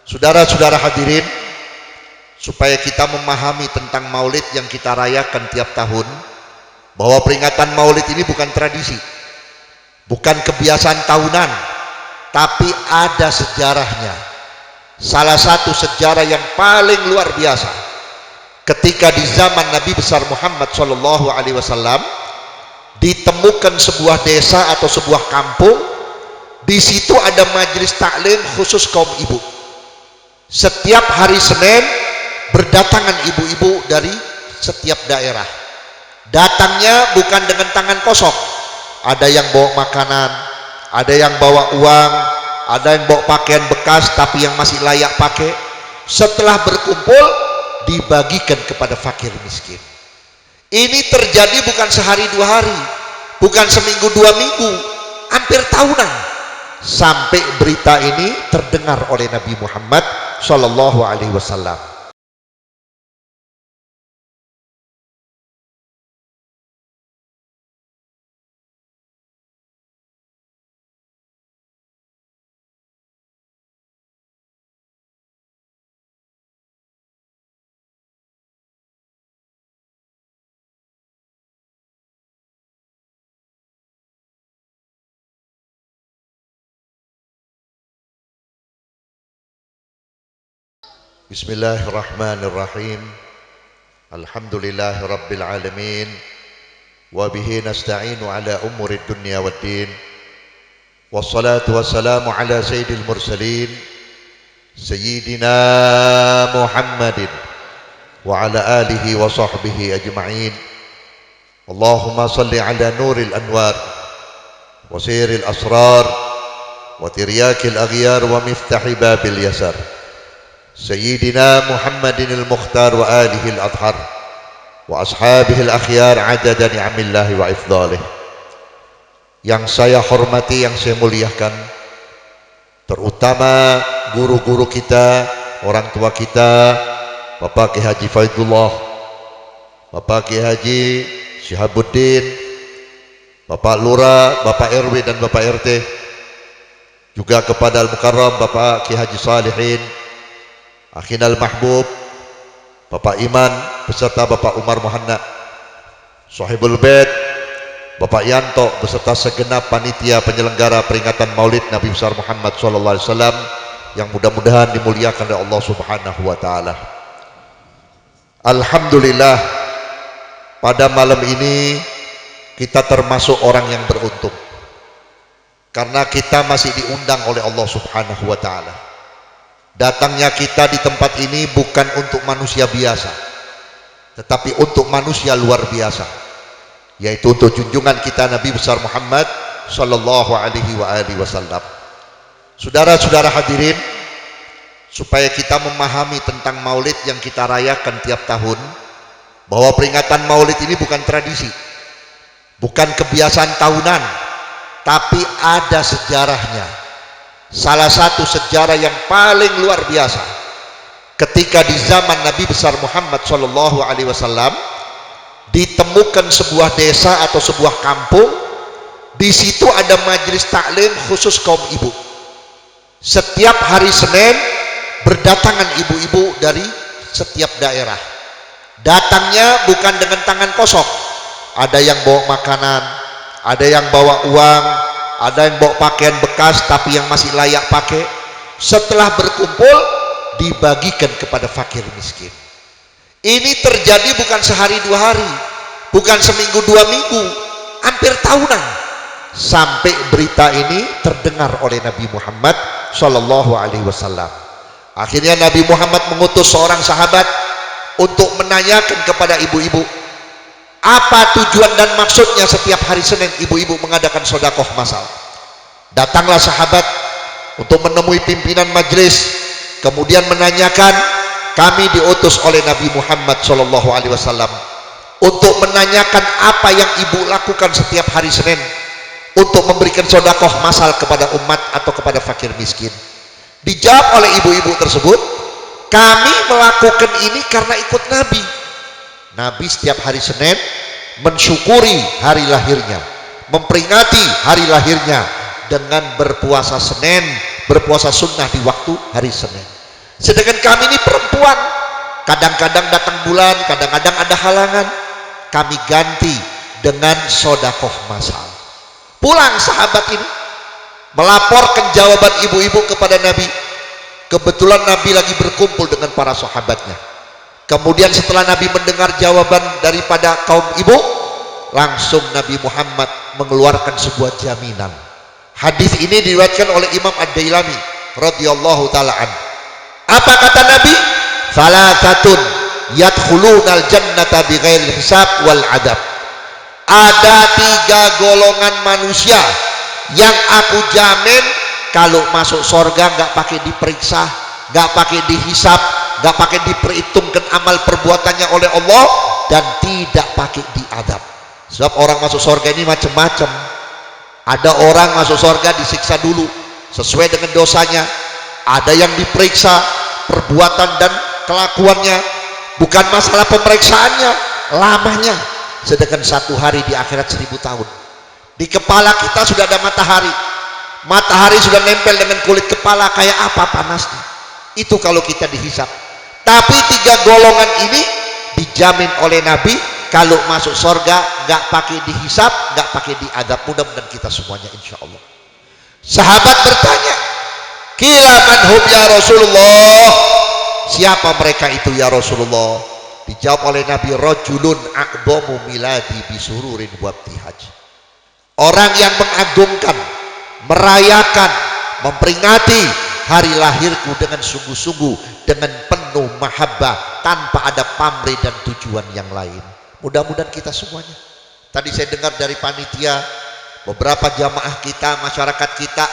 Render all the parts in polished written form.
Saudara-saudara hadirin, supaya kita memahami tentang maulid yang kita rayakan tiap tahun, bahwa peringatan maulid ini bukan tradisi, bukan kebiasaan tahunan, tapi ada sejarahnya. Salah satu sejarah yang paling luar biasa, ketika di zaman Nabi besar Muhammad SAW ditemukan sebuah desa atau sebuah kampung, di situ ada majelis taklim khusus kaum ibu. Setiap hari Senin berdatangan ibu-ibu dari setiap daerah. Datangnya bukan dengan tangan kosong. Ada yang bawa makanan, ada yang bawa uang, ada yang bawa pakaian bekas tapi yang masih layak pakai. Setelah berkumpul, dibagikan kepada fakir miskin. Ini terjadi bukan sehari dua hari, bukan seminggu dua minggu, hampir tahunan. Sampai berita ini terdengar oleh Nabi Muhammad SAW. Bismillahirrahmanirrahim. Alhamdulillahi rabbil alamin. Wa bihi nasta'inu ala umurid dunya waddin. Wassalatu wassalamu ala sayyidil mursalin Sayyidina Muhammadin wa ala alihi wa sahbihi ajma'in. Allahumma salli ala nuril anwar wa siril asrar wa tiryakil aghyar wa miftahi babil yasar Sayyidina Muhammadin al-Mukhtar wa alihi al-adhar wa ashabihi al-akhyar adada ni'amillahi wa ifdalih. Yang saya hormati, yang saya muliakan, terutama guru-guru kita, orang tua kita, Bapak Kiai Haji Faidullah, Bapak Kiai Haji Syihabuddin, Bapak Lurah, Bapak RW dan Bapak RT, juga kepada Al-Mukarram Bapak Kiai Haji Salihin, Akhinal Mahbub, Bapak Iman beserta Bapak Umar Muhanna, Sahibul Bait, Bapak Yanto beserta segenap panitia penyelenggara peringatan Maulid Nabi besar Muhammad SAW yang mudah-mudahan dimuliakan oleh Allah Subhanahu wa taala. Alhamdulillah, pada malam ini kita termasuk orang yang beruntung karena kita masih diundang oleh Allah Subhanahu wa taala. Datangnya kita di tempat ini bukan untuk manusia biasa, tetapi untuk manusia luar biasa, yaitu untuk junjungan kita Nabi besar Muhammad sallallahu alaihi wasallam. Saudara-saudara hadirin, supaya kita memahami tentang maulid yang kita rayakan tiap tahun, bahwa peringatan maulid ini bukan tradisi, bukan kebiasaan tahunan, tapi ada sejarahnya. Salah satu sejarah yang paling luar biasa, ketika di zaman Nabi besar Muhammad SAW ditemukan sebuah desa atau sebuah kampung, di situ ada majelis taklim khusus kaum ibu. Setiap hari Senin berdatangan ibu-ibu dari setiap daerah. Datangnya bukan dengan tangan kosong. Ada yang bawa makanan, ada yang bawa uang, ada yang bawa pakaian bekas tapi yang masih layak pakai. Setelah berkumpul, dibagikan kepada fakir miskin. Ini terjadi bukan sehari dua hari, bukan seminggu dua minggu, hampir tahunan. Sampai berita ini terdengar oleh Nabi Muhammad SAW. Akhirnya Nabi Muhammad mengutus seorang sahabat untuk menanyakan kepada ibu-ibu, apa tujuan dan maksudnya setiap hari Senin ibu-ibu mengadakan sodakoh masal. Datanglah sahabat untuk menemui pimpinan majelis, kemudian menanyakan, kami diutus oleh Nabi Muhammad SAW untuk menanyakan apa yang ibu lakukan setiap hari Senin untuk memberikan sodakoh masal kepada umat atau kepada fakir miskin. Dijawab oleh ibu-ibu tersebut, kami melakukan ini karena ikut Nabi. Nabi setiap hari Senin mensyukuri hari lahirnya, memperingati hari lahirnya dengan berpuasa Senin, berpuasa sunnah di waktu hari Senin. Sedangkan kami ini perempuan, kadang-kadang datang bulan, kadang-kadang ada halangan, kami ganti dengan sodakoh masal. Pulang sahabat ini melaporkan jawaban ibu-ibu kepada Nabi. Kebetulan Nabi lagi berkumpul dengan para sahabatnya. Kemudian setelah Nabi mendengar jawaban daripada kaum ibu, langsung Nabi Muhammad mengeluarkan sebuah jaminan. Hadis ini diriwayatkan oleh Imam Ad-Dailami radhiyallahu taala an. Apa kata Nabi? Salasatun yadkhulunal jannata bighairi hisab wal adab. Ada 3 golongan manusia yang aku jamin kalau masuk surga nggak pakai diperiksa, nggak pakai dihisap, nggak pakai diperhitungkan amal perbuatannya oleh Allah, dan tidak pakai diadab. Sebab orang masuk surga ini macam-macam. Ada orang masuk surga disiksa dulu sesuai dengan dosanya. Ada yang diperiksa perbuatan dan kelakuannya, bukan masalah pemeriksaannya, lamanya. Sedangkan 1 hari di akhirat 1000 tahun. Di kepala kita sudah ada matahari. Matahari sudah nempel dengan kulit kepala, kayak apa panasnya. Itu kalau kita dihisap. Tapi 3 golongan ini dijamin oleh Nabi, kalau masuk surga nggak pakai dihisap, nggak pakai diadab. Mudah-mudahan kita semuanya insya Allah. Sahabat bertanya, "Qila man hum ya Rasulullah?" Siapa mereka itu ya Rasulullah? Dijawab oleh Nabi, "Rajulun a'dhamu miladi bisururin wabtihaj." Orang yang mengagungkan, merayakan, memperingati hari lahirku dengan sungguh-sungguh, dengan penuh mahabbah, tanpa ada pamrih dan tujuan yang lain. Mudah-mudahan kita semuanya. Tadi saya dengar dari panitia, beberapa jamaah kita, masyarakat kita,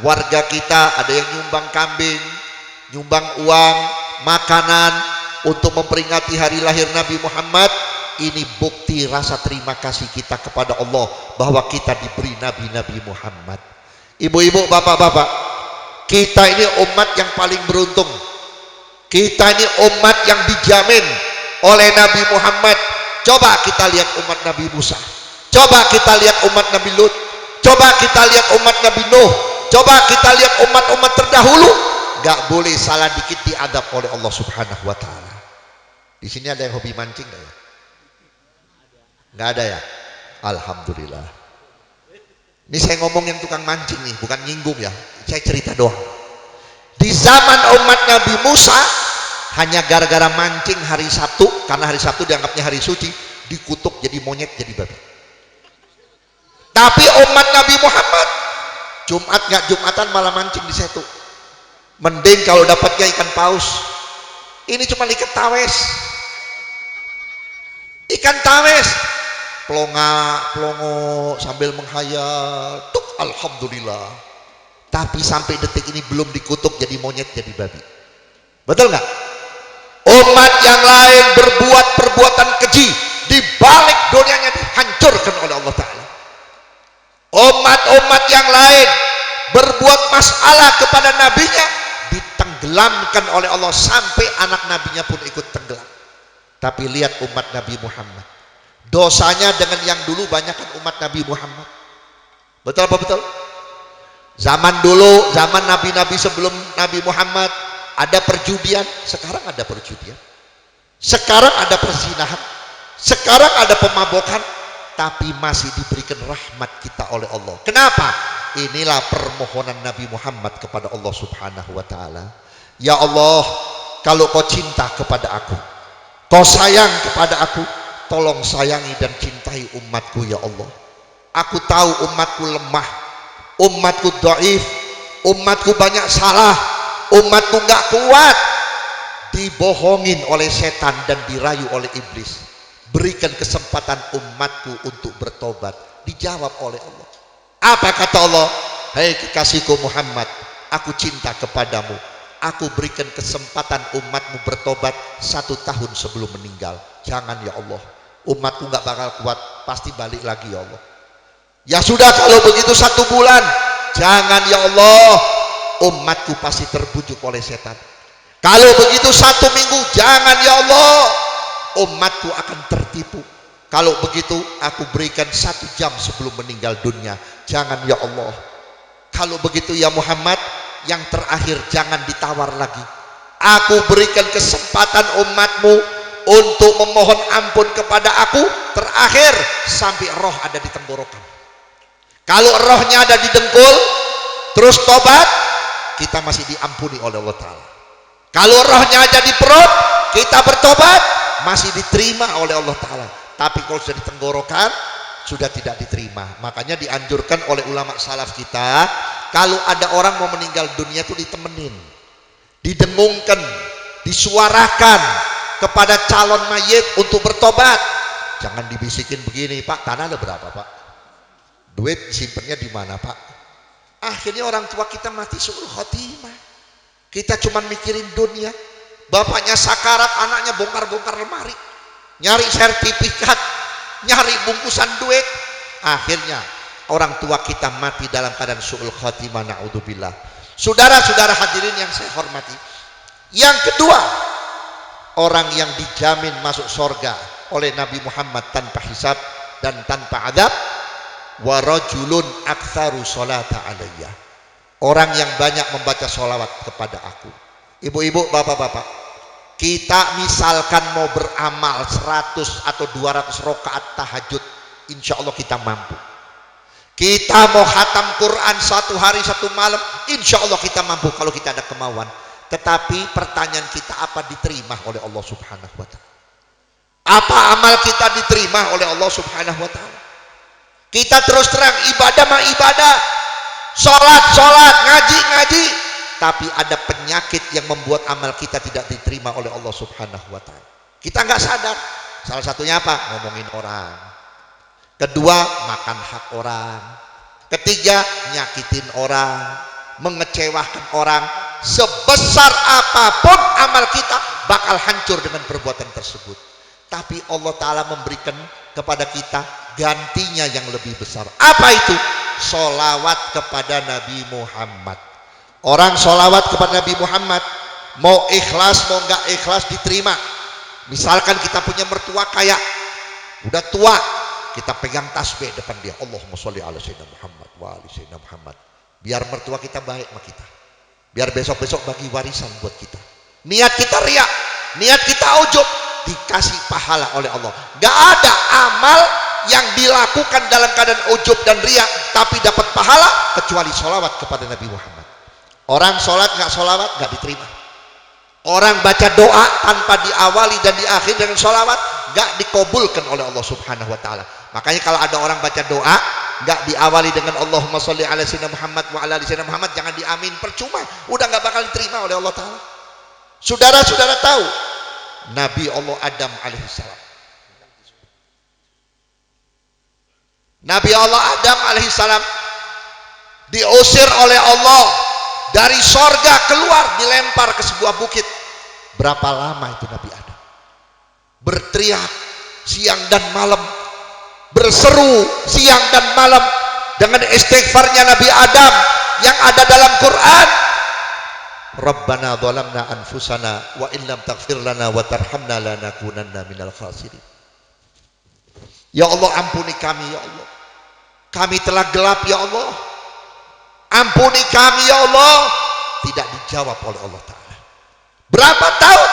warga kita, ada yang nyumbang kambing, nyumbang uang, makanan untuk memperingati hari lahir Nabi Muhammad. Ini bukti rasa terima kasih kita kepada Allah bahwa kita diberi Nabi-Nabi Muhammad. Ibu-ibu, bapak-bapak, kita ini umat yang paling beruntung. Kita ini umat yang dijamin oleh Nabi Muhammad. Coba kita lihat umat Nabi Musa, coba kita lihat umat Nabi Lut, coba kita lihat umat Nabi Nuh, coba kita lihat umat-umat terdahulu. Gak boleh salah dikit diadab oleh Allah Subhanahu wa ta'ala. Di sini ada yang hobi mancing gak ya? Gak ada ya? Alhamdulillah. Ini saya ngomong yang tukang mancing nih, bukan nyinggung ya. Saya cerita doang. Di zaman umat Nabi Musa, hanya gara-gara mancing hari Sabtu, karena hari Sabtu dianggapnya hari suci, dikutuk jadi monyet, jadi babi. Tapi umat Nabi Muhammad, Jumat nggak Jumatan malah mancing di situ. Mending kalau dapatnya ikan paus. Ini cuma ikan tawes. Ikan tawes, pelongo sambil menghayal, tuk, alhamdulillah. Tapi sampai detik ini belum dikutuk jadi monyet, jadi babi. Betul nggak? Umat yang lain berbuat perbuatan keji, di balik dunianya dihancurkan oleh Allah Ta'ala. Umat-umat yang lain berbuat masalah kepada nabinya, ditenggelamkan oleh Allah sampai anak nabinya pun ikut tenggelam. Tapi lihat umat Nabi Muhammad, dosanya dengan yang dulu banyakkan umat Nabi Muhammad. Betul apa betul? Zaman dulu, zaman nabi-nabi sebelum Nabi Muhammad, ada perjudian, sekarang ada perjudian. Sekarang ada perzinahan, sekarang ada pemabokan, tapi masih diberikan rahmat kita oleh Allah. Kenapa? Inilah permohonan Nabi Muhammad kepada Allah Subhanahu wa ta'ala. Ya Allah, kalau kau cinta kepada aku, kau sayang kepada aku, tolong sayangi dan cintai umatku ya Allah. Aku tahu umatku lemah, umatku dhaif, umatku banyak salah, umatku gak kuat, dibohongin oleh setan dan dirayu oleh iblis. Berikan kesempatan umatku untuk bertobat. Dijawab oleh Allah. Apa kata Allah? Hei kekasihku Muhammad, aku cinta kepadamu, aku berikan kesempatan umatmu bertobat 1 tahun sebelum meninggal. Jangan ya Allah, umatku gak bakal kuat, pasti balik lagi ya Allah. Ya sudah, kalau begitu 1 bulan. Jangan ya Allah, umatku pasti terbujuk oleh setan. Kalau begitu 1 minggu. Jangan ya Allah, umatku akan tertipu. Kalau begitu aku berikan 1 jam sebelum meninggal dunia. Jangan ya Allah. Kalau begitu ya Muhammad, yang terakhir jangan ditawar lagi. Aku berikan kesempatan umatmu untuk memohon ampun kepada aku terakhir sampai roh ada di tenggorokan. Kalau rohnya ada di dengkul terus tobat, kita masih diampuni oleh Allah Ta'ala. Kalau rohnya ada di perut, kita bertobat, masih diterima oleh Allah Ta'ala. Tapi kalau sudah di tenggorokan, sudah tidak diterima. Makanya dianjurkan oleh ulama salaf kita, kalau ada orang mau meninggal dunia itu ditemenin, didengungkan, disuarakan kepada calon mayit untuk bertobat. Jangan dibisikin begini, Pak, tanah ada berapa, Pak? Duit simpennya di mana, Pak? Akhirnya orang tua kita mati su'ul khotimah. Kita cuma mikirin dunia. Bapaknya sakarat, anaknya bongkar-bongkar lemari, nyari sertifikat, nyari bungkusan duit. Akhirnya orang tua kita mati dalam keadaan su'ul khotimah, na'udzubillah. Saudara-saudara hadirin yang saya hormati, yang kedua, orang yang dijamin masuk surga oleh Nabi Muhammad tanpa hisab dan tanpa adab, wa rajulun aktsaru sholata alayya, orang yang banyak membaca sholawat kepada aku. Ibu-ibu, bapak-bapak, kita misalkan mau beramal 100 atau 200 rakaat tahajud, insya Allah kita mampu. Kita mau khatam Quran 1 hari 1 malam, insya Allah kita mampu kalau kita ada kemauan. Tetapi pertanyaan kita, apa diterima oleh Allah Subhanahu wa Ta'ala? Apa amal kita diterima oleh Allah Subhanahu wa Ta'ala? Kita terus terang ibadah mah ibadah, sholat, ngaji, tapi ada penyakit yang membuat amal kita tidak diterima oleh Allah Subhanahu wa Ta'ala. Kita nggak sadar. Salah satunya apa? Ngomongin orang. Kedua, makan hak orang. Ketiga, nyakitin orang, mengecewakan orang. Sebesar apapun amal kita bakal hancur dengan perbuatan tersebut. Tapi Allah Ta'ala memberikan kepada kita gantinya yang lebih besar. Apa itu? Sholawat kepada Nabi Muhammad. Orang sholawat kepada Nabi Muhammad, mau ikhlas mau nggak ikhlas diterima. Misalkan kita punya mertua kaya, udah tua, kita pegang tasbih depan dia, Allahumma sholli ala sayyidina Muhammad wa ali sayyidina Muhammad. Biar mertua kita baik sama kita, biar besok-besok bagi warisan buat kita. Niat kita riya, niat kita ujub, dikasih pahala oleh Allah. Gak ada amal yang dilakukan dalam keadaan ujub dan riya tapi dapat pahala kecuali sholawat kepada Nabi Muhammad. Orang sholat nggak sholawat nggak diterima. Orang baca doa tanpa diawali dan diakhiri dengan sholawat nggak dikabulkan oleh Allah Subhanahu wa Ta'ala. Makanya kalau ada orang baca doa nggak diawali dengan Allahumma sholli ala sayyidina Muhammad wa ala ali sayyidina Muhammad, jangan diamin, percuma, udah nggak bakal diterima oleh Allah Ta'ala. Saudara-saudara tahu Nabi Allah Adam alaihissalam, Nabi Allah Adam alaihissalam diusir oleh Allah dari sorga, keluar, dilempar ke sebuah bukit. Berapa lama itu Nabi Adam berteriak siang dan malam, berseru siang dan malam dengan istighfarnya Nabi Adam yang ada dalam Quran. Rabbana zalamna anfusana wa illam taghfir lana wa tarhamna lanakunanna minal khasirin. Ya Allah, ampuni kami ya Allah, kami telah gelap ya Allah, ampuni kami ya Allah. Tidak dijawab oleh Allah Ta'ala. Berapa tahun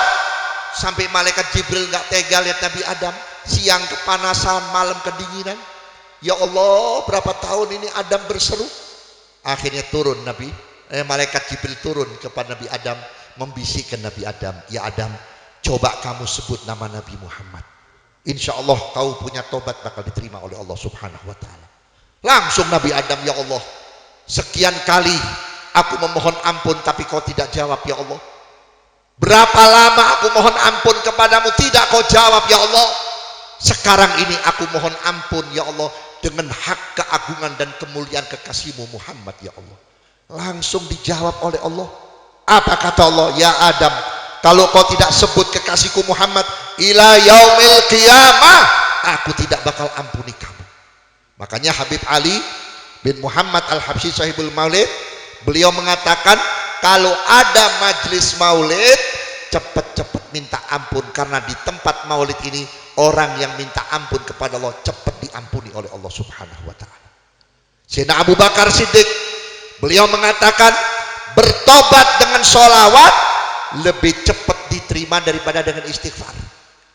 sampai malaikat Jibril gak tega lihat Nabi Adam, siang kepanasan, malam kedinginan. Ya Allah, berapa tahun ini Adam berseru. Akhirnya turun malaikat Jibril turun kepada Nabi Adam, membisikkan Nabi Adam, ya Adam, coba kamu sebut nama Nabi Muhammad, insya Allah kau punya tobat bakal diterima oleh Allah Subhanahu wa Ta'ala. Langsung Nabi Adam, ya Allah, sekian kali aku memohon ampun tapi kau tidak jawab ya Allah. Berapa lama aku mohon ampun kepadamu tidak kau jawab ya Allah. Sekarang ini aku mohon ampun ya Allah dengan hak keagungan dan kemuliaan kekasihmu Muhammad ya Allah. Langsung dijawab oleh Allah. Apa kata Allah? Ya Adam, kalau kau tidak sebut kekasihku Muhammad ila yaumil qiyamah, aku tidak bakal ampuni kamu. Makanya Habib Ali bin Muhammad Al-Habsyi Sahibul Maulid, beliau mengatakan kalau ada majlis maulid cepat-cepat minta ampun, karena di tempat maulid ini orang yang minta ampun kepada Allah cepat diampuni oleh Allah Subhanahu wa Ta'ala. Sayyidina Abu Bakar Siddiq, beliau mengatakan bertobat dengan sholawat lebih cepat diterima daripada dengan istighfar.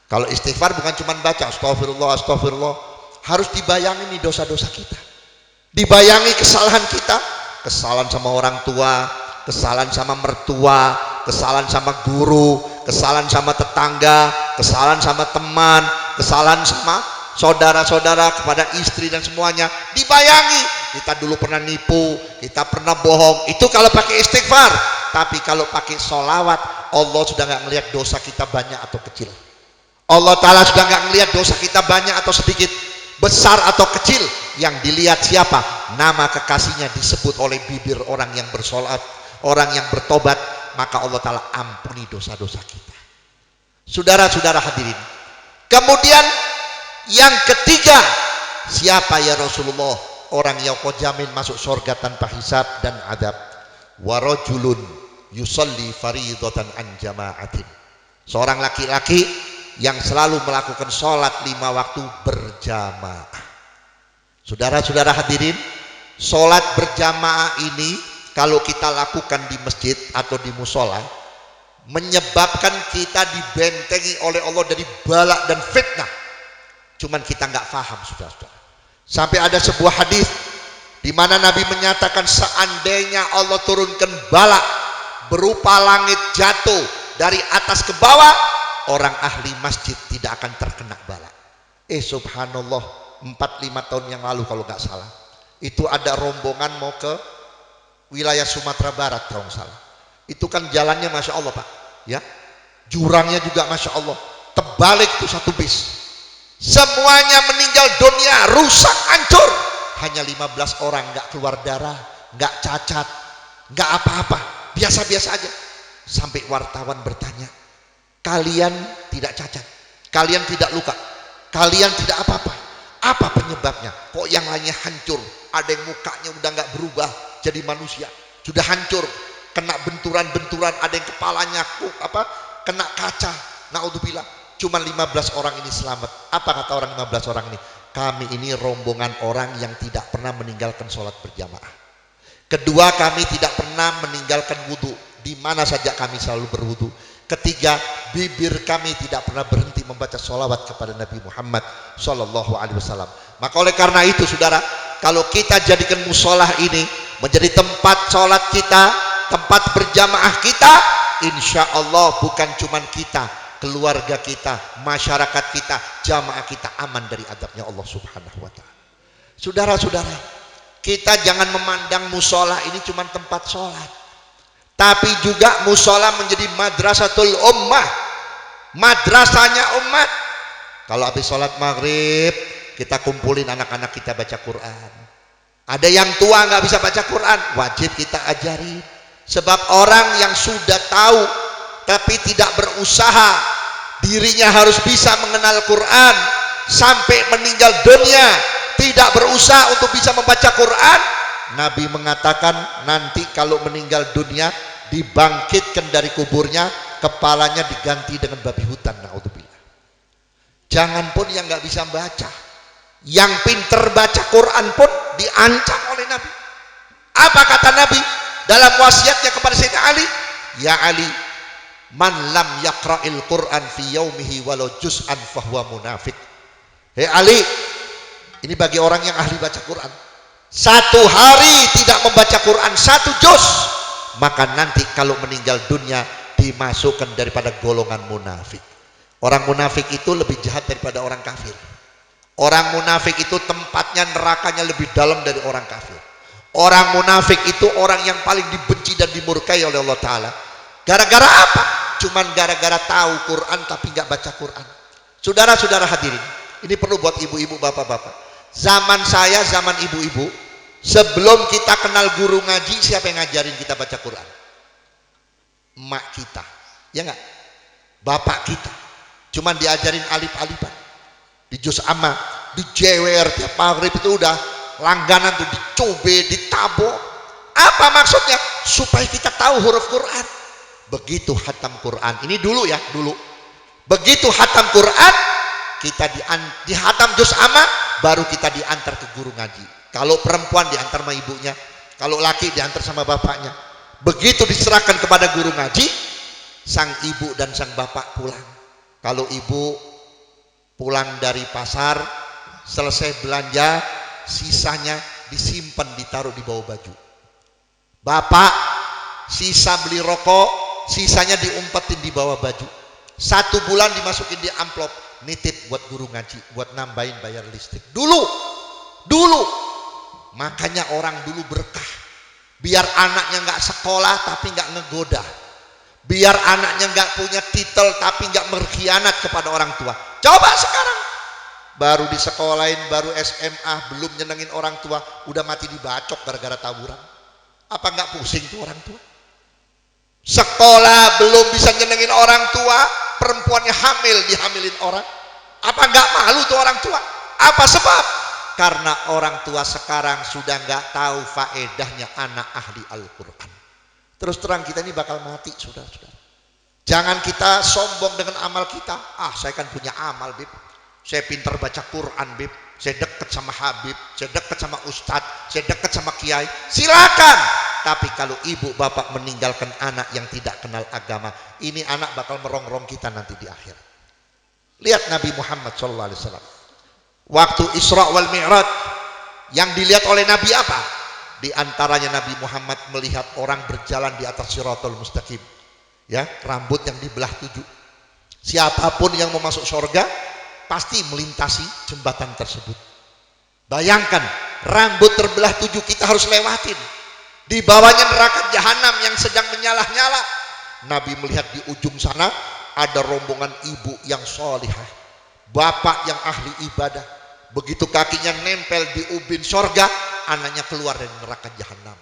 Kalau istighfar bukan cuma baca astagfirullah, astagfirullah, harus dibayangi nih dosa-dosa kita, dibayangi kesalahan kita, kesalahan sama orang tua, kesalahan sama mertua, kesalahan sama guru, kesalahan sama tetangga, kesalahan sama teman, kesalahan sama saudara-saudara, kepada istri dan semuanya dibayangi. Kita dulu pernah nipu, kita pernah bohong, itu kalau pakai istighfar. Tapi kalau pakai sholawat, Allah sudah nggak ngelihat dosa kita banyak atau kecil. Allah Ta'ala sudah nggak ngelihat dosa kita banyak atau sedikit, besar atau kecil. Yang dilihat siapa? Nama kekasihnya disebut oleh bibir orang yang bersolat, orang yang bertobat, maka Allah Ta'ala ampuni dosa-dosa kita. Saudara-saudara hadirin, kemudian yang ketiga, siapa ya Rasulullah? Orang yang kau jamin masuk surga tanpa hisab dan adab. Warajulun yusalli faridatan an jama'atin. Seorang laki-laki yang selalu melakukan sholat 5 waktu berjamaah. Saudara-saudara hadirin, sholat berjamaah ini kalau kita lakukan di masjid atau di musola, menyebabkan kita dibentengi oleh Allah dari bala dan fitnah. Cuman kita nggak paham, saudara-saudara. Sampai ada sebuah hadis di mana Nabi menyatakan, seandainya Allah turunkan bala berupa langit jatuh dari atas ke bawah, orang ahli masjid tidak akan terkena bala. Subhanallah, 4-5 tahun yang lalu kalau nggak salah, itu ada rombongan mau ke wilayah Sumatera Barat kalau nggak salah. Itu kan jalannya Masya Allah Pak, ya, jurangnya juga Masya Allah, terbalik tuh satu bis. Semuanya meninggal dunia, rusak, hancur. Hanya 15 orang nggak keluar darah, nggak cacat, nggak apa-apa, biasa-biasa aja. Sampai wartawan bertanya, kalian tidak cacat, kalian tidak luka, kalian tidak apa-apa, apa penyebabnya? Kok yang lainnya hancur? Ada yang mukanya udah nggak berubah jadi manusia, sudah hancur, kena benturan-benturan, ada yang kepalanya kena kaca. Naudzubillah. Cuma 15 orang ini selamat. Apa kata orang 15 orang ini? Kami ini rombongan orang yang tidak pernah meninggalkan sholat berjamaah. Kedua, kami tidak pernah meninggalkan wudhu. Di mana saja kami selalu berwudhu. Ketiga, bibir kami tidak pernah berhenti membaca sholawat kepada Nabi Muhammad Sallallahu Alaihi Wasallam. Maka oleh karena itu, saudara, kalau kita jadikan musolah ini menjadi tempat sholat kita, tempat berjamaah kita, insya Allah bukan cuma kita, keluarga kita, masyarakat kita, jamaah kita aman dari adabnya Allah Subhanahu wa Ta'ala. Saudara-saudara, kita jangan memandang musola ini cuma tempat sholat, tapi juga musola menjadi madrasatul ummah, madrasahnya umat. Kalau habis sholat maghrib, kita kumpulin anak-anak kita baca Quran. Ada yang tua nggak bisa baca Quran, wajib kita ajarin. Sebab orang yang sudah tahu tapi tidak berusaha, dirinya harus bisa mengenal Quran sampai meninggal dunia, tidak berusaha untuk bisa membaca Quran. Nabi mengatakan nanti kalau meninggal dunia dibangkitkan dari kuburnya, kepalanya diganti dengan babi hutan. Naudzubillah. Jangan pun yang nggak bisa baca, yang pinter baca Quran pun diancam oleh Nabi. Apa kata Nabi dalam wasiatnya kepada Sayyidina Ali? Ya Ali, man lam yaqra'il Qur'an fi yaumihi walau juz'an fahuwa munafik. Hei Ali, ini bagi orang yang ahli baca Quran, satu hari tidak membaca Quran 1 juz, maka nanti kalau meninggal dunia dimasukkan daripada golongan munafik. Orang munafik itu lebih jahat daripada orang kafir. Orang munafik itu tempatnya nerakanya lebih dalam dari orang kafir. Orang munafik itu orang yang paling dibenci dan dimurkai oleh Allah Ta'ala. Gara-gara apa? Cuman gara-gara tahu Quran tapi nggak baca Quran. Saudara-saudara hadirin, ini perlu buat ibu-ibu, bapak-bapak. Zaman saya, zaman ibu-ibu, sebelum kita kenal guru ngaji, siapa yang ngajarin kita baca Quran? Emak kita, ya nggak? Bapak kita. Cuman diajarin alif-alifan, di juz amma, dijewer tiap maghrib itu udah langganan tuh, dicobe, ditabok. Apa maksudnya? Supaya kita tahu huruf Quran. Begitu hatam Quran, ini dulu ya, dulu. Begitu hatam Quran, kita dihatam juz amma, baru kita diantar ke guru ngaji. Kalau perempuan diantar sama ibunya, kalau laki diantar sama bapaknya. Begitu diserahkan kepada guru ngaji, sang ibu dan sang bapak pulang. Kalau ibu pulang dari pasar, selesai belanja, sisanya disimpan, ditaruh di bawah baju. Bapak sisa beli rokok, sisanya diumpetin di bawah baju. 1 bulan dimasukin di amplop, nitip buat guru ngaji, buat nambahin bayar listrik. Dulu makanya orang dulu berkah, biar anaknya nggak sekolah tapi nggak ngegoda, biar anaknya nggak punya titel tapi nggak berkhianat kepada orang tua. Coba sekarang baru disekolahin, baru SMA, belum nyenengin orang tua, udah mati dibacok gara-gara tawuran. Apa nggak pusing tuh orang tua? Sekolah belum bisa nyenengin orang tua, perempuannya hamil, dihamilin orang. Apa nggak malu tuh orang tua? Apa sebab? Karena orang tua sekarang sudah nggak tahu faedahnya anak ahli Al-Quran. Terus terang kita ini bakal mati, saudara-saudara. Jangan kita sombong dengan amal kita. Ah, saya kan punya amal, Bib. Saya pintar baca Quran, Bib. Saya dekat sama Habib, saya dekat sama Ustadz, saya dekat sama Kiai. Silakan. Tapi kalau ibu bapak meninggalkan anak yang tidak kenal agama, ini anak bakal merongrong kita nanti di akhir. Lihat Nabi Muhammad SAW. Waktu Isra wal Mi'raj, yang dilihat oleh Nabi apa? Di antaranya Nabi Muhammad melihat orang berjalan di atas Shirathul Mustaqim. Ya, rambut yang dibelah 7. Siapapun yang mau masuk surga pasti melintasi jembatan tersebut. Bayangkan, rambut terbelah 7 kita harus lewatin. Di bawahnya neraka jahanam yang sedang menyala-nyala. Nabi melihat di ujung sana ada rombongan ibu yang solihah, bapak yang ahli ibadah. Begitu kakinya nempel di ubin sorga, anaknya keluar dari neraka jahanam.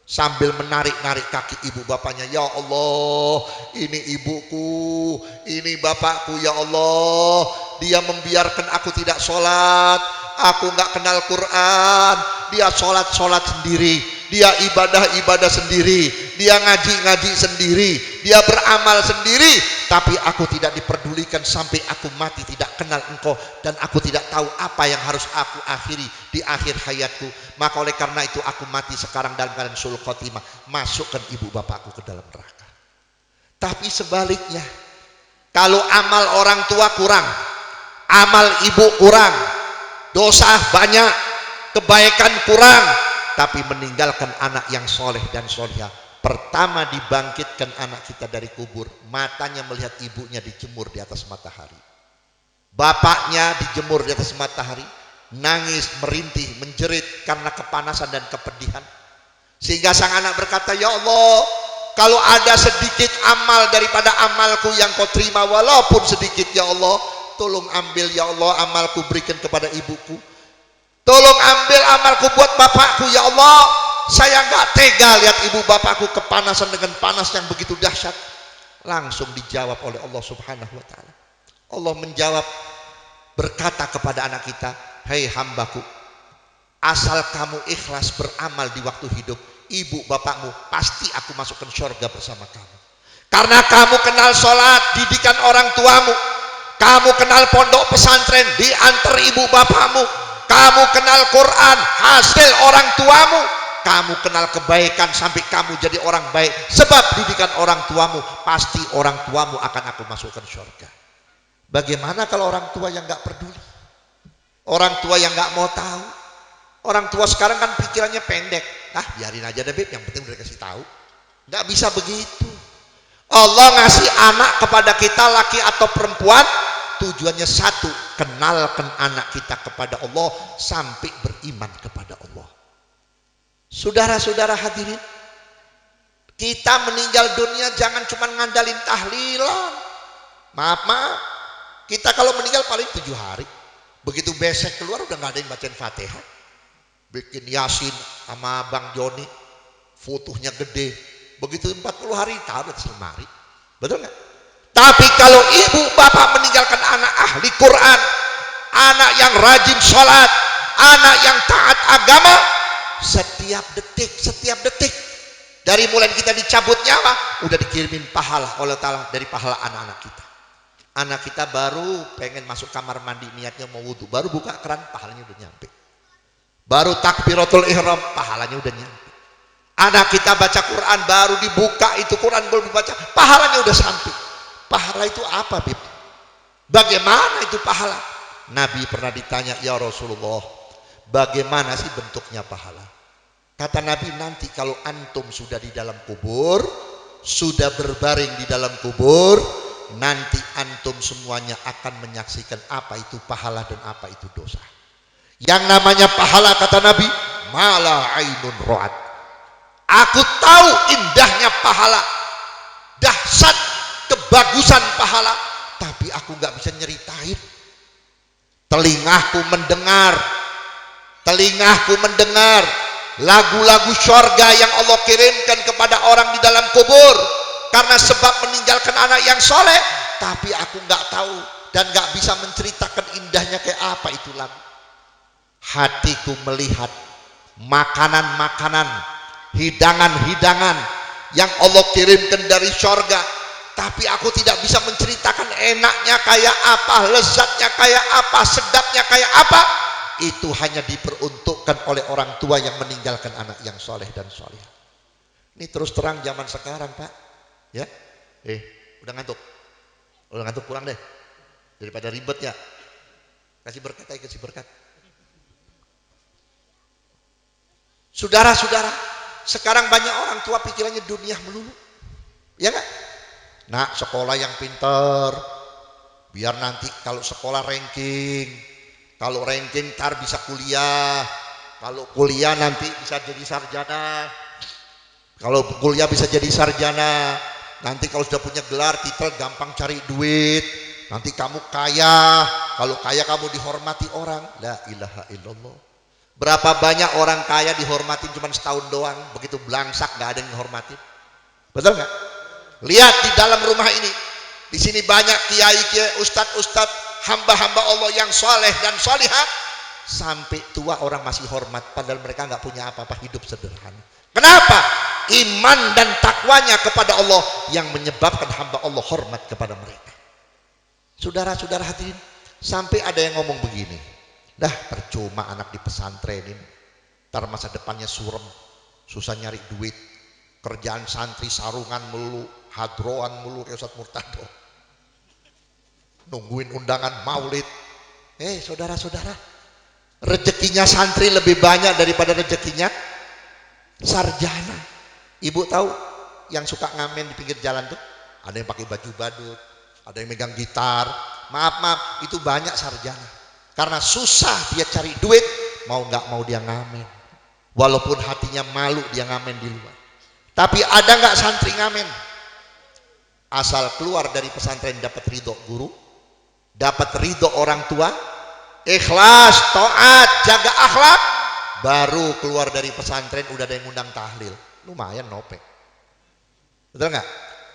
Sambil menarik-narik kaki ibu bapaknya. Ya Allah, ini ibuku, ini bapakku, ya Allah. Dia membiarkan aku tidak sholat, aku nggak kenal Quran. Dia sholat sendiri, dia ibadah sendiri, dia ngaji sendiri, dia beramal sendiri. Tapi aku tidak diperdulikan sampai aku mati tidak kenal engkau, dan aku tidak tahu apa yang harus aku akhiri di akhir hayatku. Maka oleh karena itu aku mati sekarang dalam keadaan sul khotimah. Masukkan ibu bapakku ke dalam neraka. Tapi sebaliknya, kalau amal orang tua kurang, amal ibu kurang, dosa banyak, kebaikan kurang, tapi meninggalkan anak yang soleh dan solehah, pertama dibangkitkan anak kita dari kubur, matanya melihat ibunya dijemur di atas matahari, bapaknya dijemur di atas matahari, nangis, merintih, menjerit karena kepanasan dan kepedihan. Sehingga sang anak berkata, ya Allah, kalau ada sedikit amal daripada amalku yang kau terima, walaupun sedikit, ya Allah, tolong ambil, ya Allah, amalku berikan kepada ibuku. Tolong ambil amalku buat bapakku, ya Allah. Saya nggak tega lihat ibu bapakku kepanasan dengan panas yang begitu dahsyat. Langsung dijawab oleh Allah Subhanahu wa taala. Allah menjawab, berkata kepada anak kita, hei hambaku, asal kamu ikhlas beramal di waktu hidup, ibu bapakmu pasti aku masukkan surga bersama kamu. Karena kamu kenal sholat, didikan orang tuamu, kamu kenal pondok pesantren, diantar ibu bapakmu, kamu kenal Quran, hasil orang tuamu, kamu kenal kebaikan sampai kamu jadi orang baik sebab didikan orang tuamu, pasti orang tuamu akan aku masukkan surga. Bagaimana kalau orang tua yang nggak peduli, orang tua yang nggak mau tahu? Orang tua sekarang kan pikirannya pendek, biarin aja deh Beb, yang penting udah kasih tahu. Nggak bisa begitu. Allah ngasih anak kepada kita, laki atau perempuan, tujuannya satu, kenalkan anak kita kepada Allah sampai beriman kepada Allah. Saudara-saudara hadirin, kita meninggal dunia jangan cuma ngandalin tahlilan. Maaf, kita kalau meninggal paling 7 hari. Begitu besek keluar udah nggak ada yang bacain Fatihah. Bikin Yasin sama Bang Joni, fotonya gede. Begitu 40 hari taruh di lemari. Betul nggak? Tapi kalau ibu bapak meninggalkan anak ahli Quran, anak yang rajin sholat, anak yang taat agama, setiap detik dari mulai kita dicabut nyawa udah dikirimin pahala oleh Allah dari pahala anak-anak kita. Anak kita baru pengen masuk kamar mandi, niatnya mau wudhu, baru buka keran pahalanya udah nyampe. Baru takbiratul ihram pahalanya udah nyampe. Anak kita baca Quran, baru dibuka itu Quran belum dibaca, pahalanya udah sampai. Pahala itu apa, Bib? Bagaimana itu pahala? Nabi pernah ditanya, ya Rasulullah, bagaimana sih bentuknya pahala? Kata Nabi, nanti kalau antum sudah di dalam kubur, sudah berbaring di dalam kubur, nanti antum semuanya akan menyaksikan apa itu pahala dan apa itu dosa. Yang namanya pahala, kata Nabi, mala ainun ro'at. Aku tahu indahnya pahala, dahsyat kebagusan pahala, tapi aku nggak bisa nyeritain. Telingaku mendengar lagu-lagu syurga yang Allah kirimkan kepada orang di dalam kubur karena sebab meninggalkan anak yang soleh, tapi aku nggak tahu dan nggak bisa menceritakan indahnya kayak apa itu lagu. Hatiku melihat makanan-makanan, hidangan-hidangan yang Allah kirimkan dari syurga, tapi aku tidak bisa menceritakan enaknya kayak apa, lezatnya kayak apa, sedapnya kayak apa. Itu hanya diperuntukkan oleh orang tua yang meninggalkan anak yang soleh dan soleh. Ini terus terang zaman sekarang, Pak. Ya, udah ngantuk pulang deh, daripada ribet ya. Kasih berkat. Saudara-saudara, sekarang banyak orang tua pikirannya dunia melulu, ya nggak? Nak, sekolah yang pintar, biar nanti kalau sekolah ranking, kalau ranking ntar bisa kuliah, kalau kuliah nanti bisa jadi sarjana, kalau kuliah bisa jadi sarjana, nanti kalau sudah punya gelar titel gampang cari duit, nanti kamu kaya, kalau kaya kamu dihormati orang. La ilaha illallah. Berapa banyak orang kaya dihormatin cuma setahun doang, begitu belangsak nggak ada yang dihormatin. Betul nggak? Lihat di dalam rumah ini, di sini banyak kiai-kiai, ustadz-ustadz, hamba-hamba Allah yang soleh dan solihah, sampai tua orang masih hormat, padahal mereka nggak punya apa-apa, hidup sederhana. Kenapa? Iman dan takwanya kepada Allah yang menyebabkan hamba Allah hormat kepada mereka. Saudara-saudara hadirin, sampai ada yang ngomong begini, dah percuma anak di pesantren ini, ntar masa depannya suram, susah nyari duit, kerjaan santri sarungan melulu, hadroan melulu kayak Ustadz Murtado, nungguin undangan maulid. Saudara-saudara, rezekinya santri lebih banyak daripada rezekinya sarjana. Ibu tahu yang suka ngamen di pinggir jalan tuh, ada yang pakai baju badut, ada yang megang gitar, maaf itu banyak sarjana. Karena susah dia cari duit, mau nggak mau dia ngamen, walaupun hatinya malu dia ngamen di luar. Tapi ada nggak santri ngamen? Asal keluar dari pesantren dapat ridho guru, dapat ridho orang tua, ikhlas, taat, jaga akhlak, baru keluar dari pesantren udah ada yang undang tahlil, lumayan nopek. Betul nggak?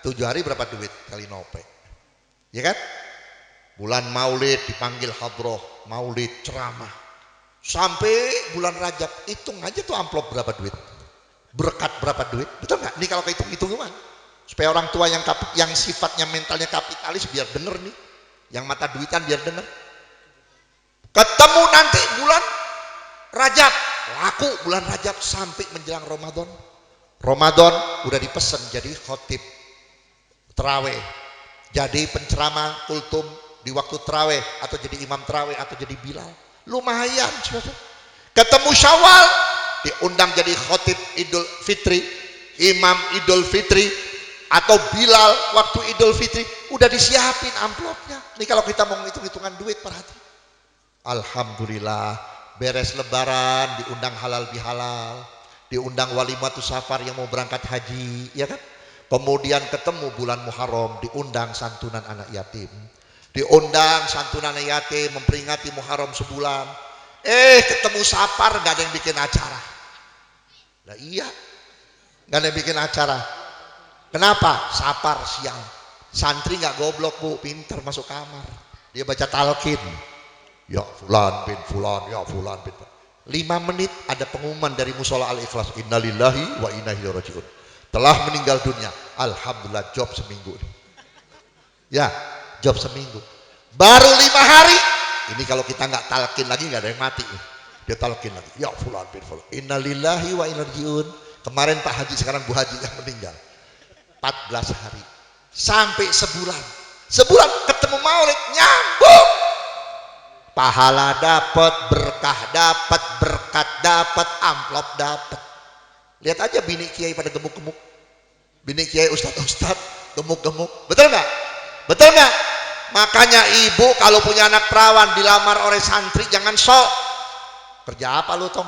7 hari berapa duit kali nopek? Ya kan? Bulan maulid dipanggil hadroh, maulid ceramah, sampai bulan Rajab, hitung aja tuh amplop berapa duit, berkat berapa duit. Betul nggak? Ini kalau hitung gimana? Supaya orang tua yang sifatnya mentalnya kapitalis biar denger nih, yang mata duitan biar denger. Ketemu nanti bulan Rajab, laku bulan Rajab sampai menjelang Ramadan. Ramadan udah dipesen jadi khotib terawih, jadi penceramah kultum di waktu terawih, atau jadi imam terawih, atau jadi Bilal. Lumayan. Ketemu Syawal diundang jadi khotib Idul Fitri, imam Idul Fitri, atau Bilal waktu Idul Fitri, udah disiapin amplopnya. Ini kalau kita mau hitung-hitungan duit perhati. Alhamdulillah, beres lebaran diundang halal bihalal, diundang walimatus safar yang mau berangkat haji, ya kan? Kemudian ketemu bulan Muharram, diundang santunan anak yatim, diundang santunan anak yatim memperingati Muharram sebulan. Ketemu Safar nggak ada yang bikin acara. Nah iya, nggak ada yang bikin acara. Kenapa? Safar siang, santri nggak goblok bu, pinter masuk kamar, dia baca talqin, ya fulan bin fulan, ya fulan bin fulan. 5 menit ada pengumuman dari musola Al-Ikhlas, innalillahi wa inna ilaihi rajiun, telah meninggal dunia. Alhamdulillah, job seminggu. Ya, job seminggu. Baru 5 hari. Ini kalau kita nggak talqin lagi nggak ada yang mati. Dia talqin lagi. Ya fulan bin fulan. Innalillahi wa inna ilaihi rajiun. Kemarin Pak Haji, sekarang Bu Haji yang meninggal. 14 hari. Sampai sebulan. Sebulan ketemu maulid, nyambung. Pahala dapat, berkah dapat, berkat dapat, amplop dapat. Lihat aja bini kiai pada gemuk-gemuk. Bini kiai ustadz-ustadz gemuk-gemuk. Betul nggak? Betul nggak? Makanya ibu kalau punya anak perawan dilamar oleh santri jangan sok. Kerja apa lu, Tom?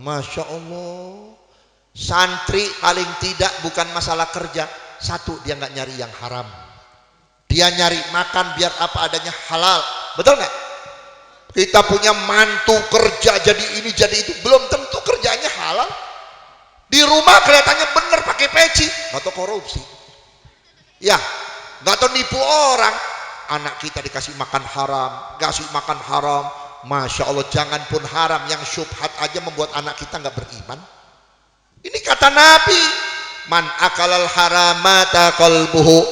Masya Allah. Santri paling tidak bukan masalah kerja. Satu, dia nggak nyari yang haram. Dia nyari makan biar apa adanya halal. Betul nggak? Kita punya mantu kerja jadi ini jadi itu, belum tentu kerjanya halal. Di rumah kelihatannya bener pakai peci, nggak tahu korupsi. Ya, nggak tahu nipu orang. Anak kita dikasih makan haram, kasih makan haram. Masya Allah, jangan pun haram, yang syubhat aja membuat anak kita nggak beriman. Ini kata Nabi, man akalal haramata qalbuhu.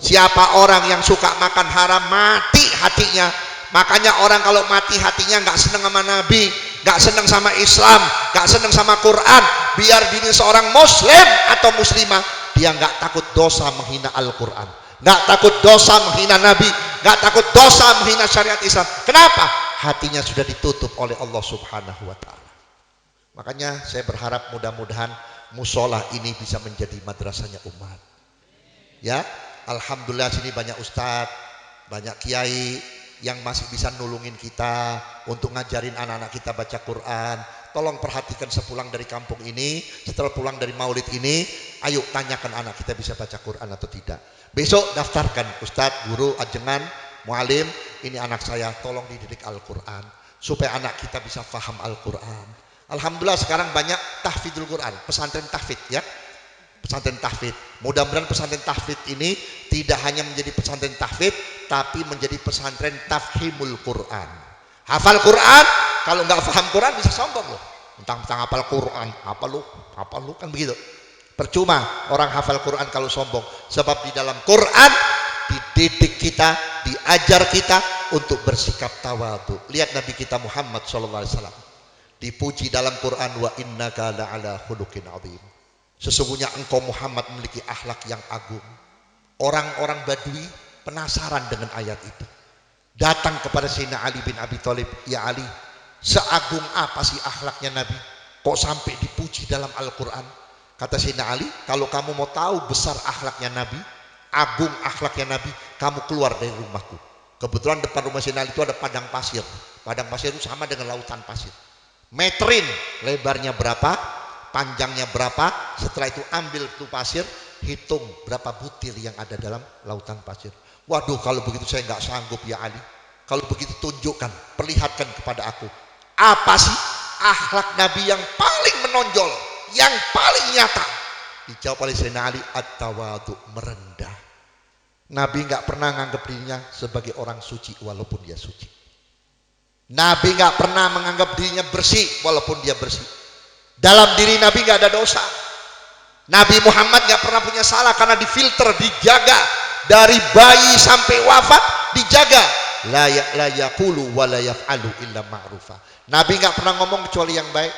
Siapa orang yang suka makan haram, mati hatinya. Makanya orang kalau mati hatinya nggak seneng sama Nabi, nggak seneng sama Islam, nggak seneng sama Quran. Biar diri seorang Muslim atau Muslimah, dia nggak takut dosa menghina Al-Quran, nggak takut dosa menghina Nabi, nggak takut dosa menghina syariat Islam. Kenapa? Hatinya sudah ditutup oleh Allah Subhanahu Wa Taala. Makanya saya berharap mudah-mudahan musola ini bisa menjadi madrasahnya umat. Ya, alhamdulillah sini banyak ustadz, banyak kiai yang masih bisa nulungin kita untuk ngajarin anak-anak kita baca Quran. Tolong perhatikan sepulang dari kampung ini, setelah pulang dari maulid ini, ayo tanyakan anak kita bisa baca Quran atau tidak. Besok daftarkan ustadz, guru, ajengan, mualim, ini anak saya, tolong dididik Al-Quran supaya anak kita bisa paham Al-Quran. Alhamdulillah sekarang banyak tahfidzul Quran, pesantren tahfidz ya. Pesantren tahfidz. Mudah-mudahan pesantren tahfidz ini tidak hanya menjadi pesantren tahfidz, tapi menjadi pesantren tafhimul Quran. Hafal Quran, kalau nggak paham Quran bisa sombong loh. Tentang hafal Quran, apa lu kan begitu. Percuma orang hafal Quran kalau sombong, sebab di dalam Quran dididik kita, diajar kita untuk bersikap tawadhu. Lihat Nabi kita Muhammad SAW dipuji dalam Quran, wa innaka la'ala khuluqin azim. Sesungguhnya engkau Muhammad memiliki akhlak yang agung. Orang-orang Badui penasaran dengan ayat itu. Datang kepada Sayyidina Ali bin Abi Thalib, ya Ali, seagung apa sih akhlaknya Nabi? Kok sampai dipuji dalam Al-Quran? Kata Sayyidina Ali, kalau kamu mau tahu besar akhlaknya Nabi, agung akhlaknya Nabi, kamu keluar dari rumahku. Kebetulan depan rumah Sayyidina Ali itu ada padang pasir. Padang pasir itu sama dengan lautan pasir. Meterin lebarnya berapa, panjangnya berapa, setelah itu ambil itu pasir, hitung berapa butir yang ada dalam lautan pasir. Waduh, kalau begitu saya nggak sanggup ya Ali. Kalau begitu tunjukkan, perlihatkan kepada aku, apa sih akhlak Nabi yang paling menonjol, yang paling nyata? Dijawab oleh Sayyidina Ali, at-tawadhu, merendah. Nabi nggak pernah nganggap dirinya sebagai orang suci walaupun dia suci. Nabi nggak pernah menganggap dirinya bersih walaupun dia bersih. Dalam diri Nabi nggak ada dosa. Nabi Muhammad nggak pernah punya salah karena difilter, dijaga dari bayi sampai wafat, dijaga. La yaqulu wa la yaf'alu illa ma'rufa. Nabi nggak pernah ngomong kecuali yang baik,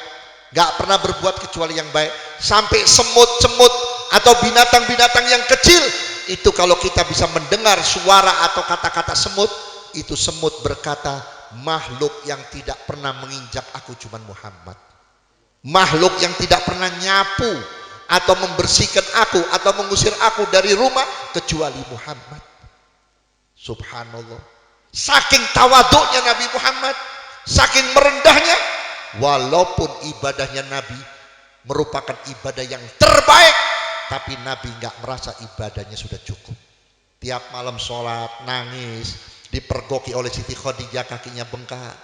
nggak pernah berbuat kecuali yang baik. Sampai semut-semut atau binatang-binatang yang kecil itu, kalau kita bisa mendengar suara atau kata-kata semut, itu semut berkata, makhluk yang tidak pernah menginjak aku cuman Muhammad. Makhluk yang tidak pernah nyapu atau membersihkan aku atau mengusir aku dari rumah kecuali Muhammad. Subhanallah. Saking tawaduknya Nabi Muhammad, saking merendahnya, walaupun ibadahnya Nabi merupakan ibadah yang terbaik, tapi Nabi nggak merasa ibadahnya sudah cukup. Tiap malam sholat nangis, dipergoki oleh Siti Khadijah kakinya bengkak,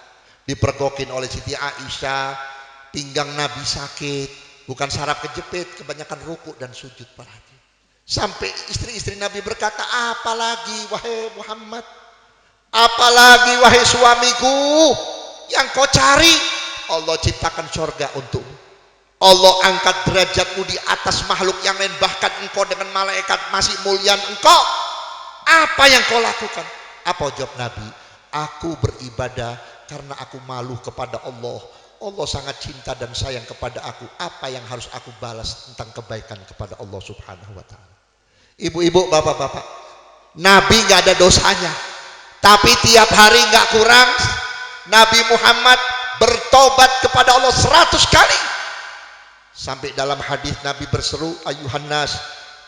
dipergokin oleh Siti Aisyah, pinggang Nabi sakit, bukan saraf kejepit, kebanyakan ruku dan sujud para hadirin. Sampai istri-istri Nabi berkata, apalagi wahai Muhammad, apalagi wahai suamiku yang kau cari? Allah ciptakan surga untukmu, Allah angkat derajatmu di atas makhluk yang lain, bahkan engkau dengan malaikat masih mulia engkau. Apa yang kau lakukan? Apa jawab Nabi? Aku beribadah karena aku malu kepada Allah. Allah sangat cinta dan sayang kepada aku. Apa yang harus aku balas tentang kebaikan kepada Allah Subhanahu wa ta'ala? Ibu-ibu, bapak-bapak, Nabi nggak ada dosanya, tapi tiap hari nggak kurang Nabi Muhammad bertobat kepada Allah 100 kali. Sampai dalam hadis Nabi berseru, ayuhan nas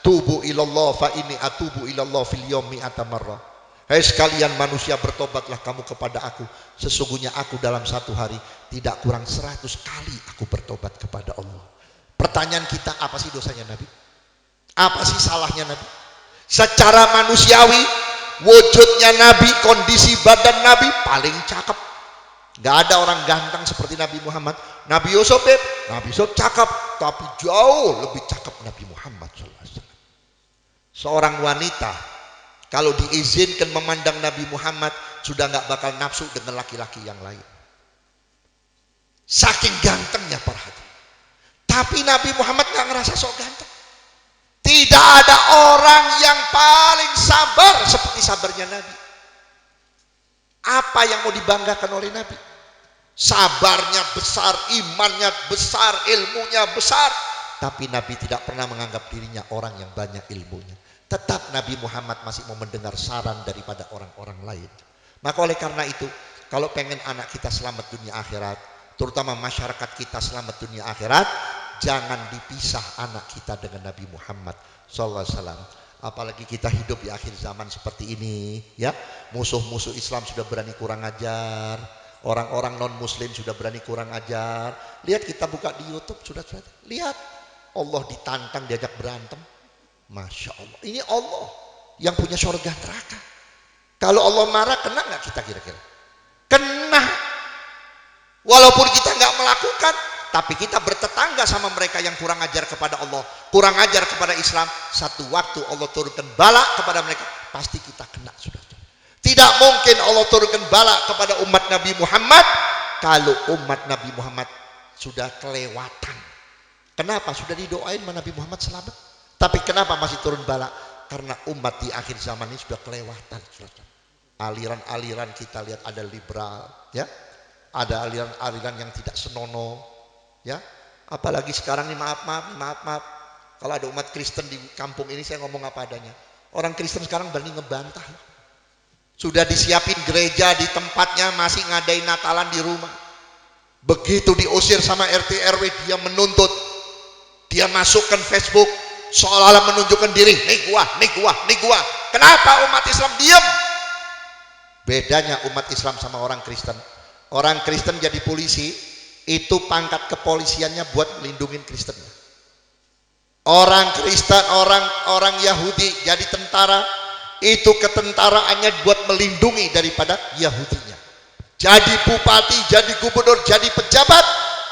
tubu ilallah fa inni atubu ilallah fil yaumi atamarrah. Hai sekalian manusia, bertobatlah kamu kepada aku, sesungguhnya aku dalam satu hari tidak kurang 100 kali aku bertobat kepada Allah. Pertanyaan kita, apa sih dosanya Nabi? Apa sih salahnya Nabi? Secara manusiawi, wujudnya Nabi, kondisi badan Nabi paling cakep. Gak ada orang ganteng seperti Nabi Muhammad. Nabi Yusuf, Nabi Yusuf cakep, tapi jauh lebih cakep Nabi Muhammad SAW. Seorang wanita kalau diizinkan memandang Nabi Muhammad, sudah gak bakal nafsu dengan laki-laki yang lain. Saking gantengnya para hadirin. Tapi Nabi Muhammad gak ngerasa sok ganteng. Tidak ada orang yang paling sabar seperti sabarnya Nabi. Apa yang mau dibanggakan oleh Nabi? Sabarnya besar, imannya besar, ilmunya besar. Tapi Nabi tidak pernah menganggap dirinya orang yang banyak ilmunya. Tetap Nabi Muhammad masih mau mendengar saran daripada orang-orang lain. Maka oleh karena itu, kalau pengen anak kita selamat dunia akhirat, terutama masyarakat kita selamat dunia akhirat, jangan dipisah anak kita dengan Nabi Muhammad SAW. Apalagi kita hidup di akhir zaman seperti ini, ya. Musuh-musuh Islam sudah berani kurang ajar, orang-orang non Muslim sudah berani kurang ajar. Lihat, kita buka di YouTube, sudah lihat Allah ditantang, diajak berantem. Masya Allah, ini Allah yang punya surga neraka. Kalau Allah marah, kena nggak kita kira-kira? Kena. Walaupun kita nggak melakukan, tapi kita bertetangga sama mereka yang kurang ajar kepada Allah, kurang ajar kepada Islam. Satu waktu Allah turunkan bala kepada mereka, pasti kita kena. Sudah. Tidak mungkin Allah turunkan bala kepada umat Nabi Muhammad kalau umat Nabi Muhammad sudah kelewatan. Kenapa? Sudah didoain sama Nabi Muhammad selamat. Tapi kenapa masih turun bala? Karena umat di akhir zaman ini sudah kelewatan. Aliran-aliran kita lihat, ada liberal, ya, ada aliran-aliran yang tidak senonoh, ya. Apalagi sekarang ini maaf. Kalau ada umat Kristen di kampung ini, saya ngomong apa adanya. Orang Kristen sekarang berani ngebantah. Sudah disiapin gereja di tempatnya, masih ngadain Natalan di rumah. Begitu diusir sama RT RW, dia menuntut, dia masukkan Facebook, seolah-olah menunjukkan diri, nih gua. Kenapa umat Islam diam? Bedanya umat Islam sama orang Kristen. Orang Kristen jadi polisi, itu pangkat kepolisiannya buat melindungi Kristen. Orang Kristen, orang Yahudi jadi tentara, itu ketentaraannya buat melindungi daripada Yahudinya. Jadi bupati, jadi gubernur, jadi pejabat,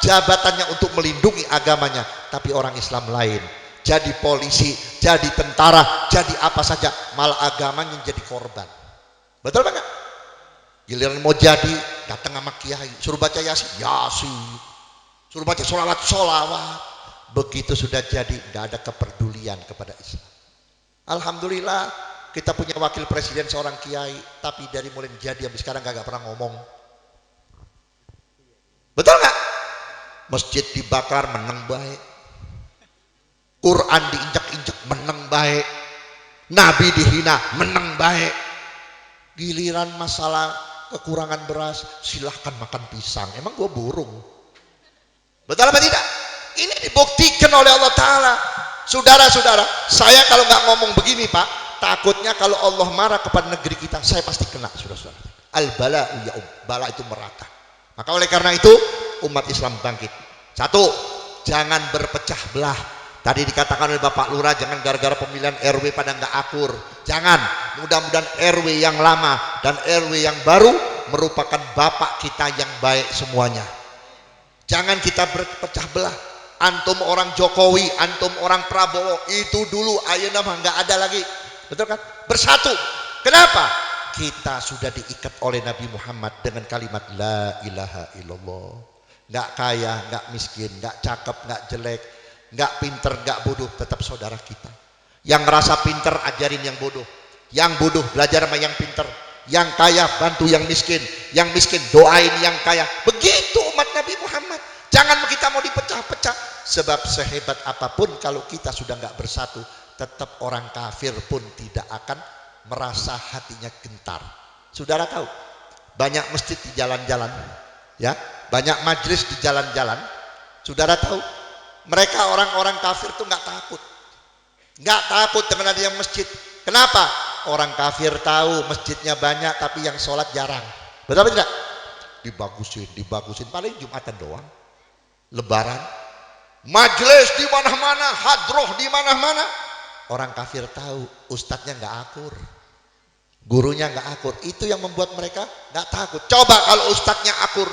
jabatannya untuk melindungi agamanya. Tapi orang Islam lain, jadi polisi, jadi tentara, jadi apa saja, malah agamanya jadi korban. Betul banget? Giliran mau jadi, datang sama kiai, suruh baca yasin, suruh baca solawat. Begitu sudah jadi, tidak ada kepedulian kepada Islam. Alhamdulillah, kita punya wakil presiden seorang kiai, tapi dari mulai jadi sampai sekarang gak pernah ngomong. Betul nggak? Masjid dibakar, menang baik. Quran diinjak-injak, menang baik. Nabi dihina, menang baik. Giliran masalah kekurangan beras, silahkan makan pisang. Emang gue burung? Betul apa tidak? Ini dibuktikan oleh Allah Ta'ala. Saudara-saudara, saya kalau nggak ngomong begini Pak, takutnya kalau Allah marah kepada negeri kita, saya pasti kena. Saudara-saudara, al-bala'u ya'um, bala itu merata. Maka oleh karena itu, umat Islam bangkit. Satu, jangan berpecah belah. Tadi dikatakan oleh Bapak Lurah, jangan gara-gara pemilihan RW pada nggak akur. Jangan, mudah-mudahan RW yang lama dan RW yang baru merupakan bapak kita yang baik semuanya. Jangan kita berpecah belah. Antum orang Jokowi, antum orang Prabowo, itu dulu ayeuna mah nggak ada lagi. Betul kan? Bersatu. Kenapa? Kita sudah diikat oleh Nabi Muhammad dengan kalimat la ilaha illallah. Nggak kaya, nggak miskin, nggak cakep, nggak jelek, nggak pinter, nggak bodoh, tetap saudara kita. Yang ngerasa pinter, ajarin yang bodoh. Yang bodoh, belajar sama yang pinter. yang kaya bantu yang miskin doain yang kaya. Begitu umat Nabi Muhammad. Jangan kita mau dipecah-pecah, sebab sehebat apapun kalau kita sudah nggak bersatu, tetap orang kafir pun tidak akan merasa hatinya gentar. Saudara tahu, banyak masjid di jalan-jalan, ya, banyak majelis di jalan-jalan. Saudara tahu, mereka orang-orang kafir tuh nggak takut dengan adanya masjid. Kenapa? Orang kafir tahu masjidnya banyak tapi yang sholat jarang. Betul apa tidak? Dibagusin. Paling Jumatan doang. Lebaran, majelis di mana-mana, hadroh di mana-mana. Orang kafir tahu ustadznya nggak akur, gurunya nggak akur. Itu yang membuat mereka nggak takut. Coba kalau ustadznya akur,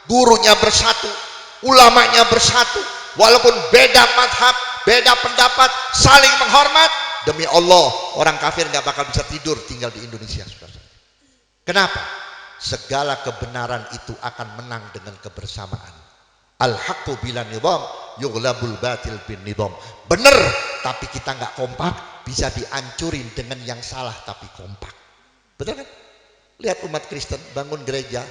gurunya bersatu, ulamanya bersatu, walaupun beda madhab, beda pendapat, saling menghormat. Demi Allah, orang kafir nggak bakal bisa tidur tinggal di Indonesia. Kenapa? Segala kebenaran itu akan menang dengan kebersamaan. Al-haqqu bila nidham yughlabul batil bin nidham. Benar, tapi kita nggak kompak, bisa dihancurin dengan yang salah tapi kompak. Betul kan? Lihat umat Kristen bangun gereja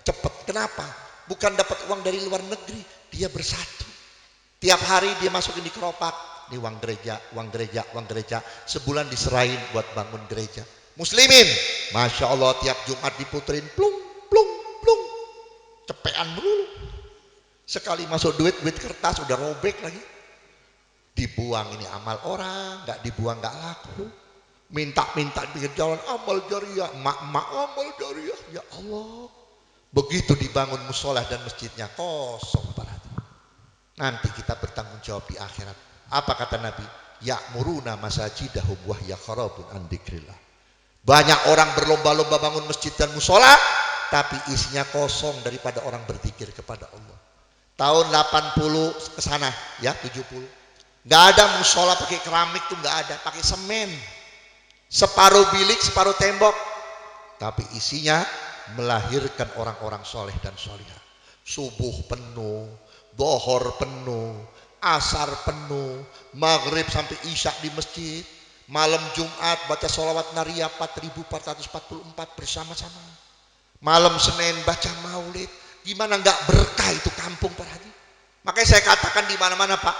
cepat. Kenapa? Bukan dapat uang dari luar negeri, dia bersatu. Tiap hari dia masukin di keropak. Ini uang gereja, sebulan diserahin buat bangun gereja. Muslimin, Masya Allah, tiap Jumat diputerin plung, cepean melulu. Sekali masuk duit kertas udah robek lagi. Dibuang, ini amal orang, nggak dibuang nggak laku. Minta di pinggir jalan, amal jariah, mak amal jariah. Ya Allah, begitu dibangun musola dan masjidnya kosong. Nanti kita bertanggung jawab di akhirat. Apa kata Nabi? Ya'muruna masajidahum wa hiya kharabun an dzikrillah. Banyak orang berlomba-lomba bangun masjid dan musola, tapi isinya kosong daripada orang berzikir kepada Allah. Tahun 80 ke sana, ya 70. Nggak ada musola pakai keramik tuh, nggak ada, pakai semen. Separuh bilik, separuh tembok. Tapi isinya melahirkan orang-orang soleh dan solihah. Subuh penuh, Dhuhr penuh, asar penuh, maghrib sampai isya di masjid, malam Jumat baca sholawat nariyah 4444 bersama-sama, malam Senin baca maulid. Gimana nggak berkah itu kampung Pak Haji? Makanya saya katakan di mana-mana Pak,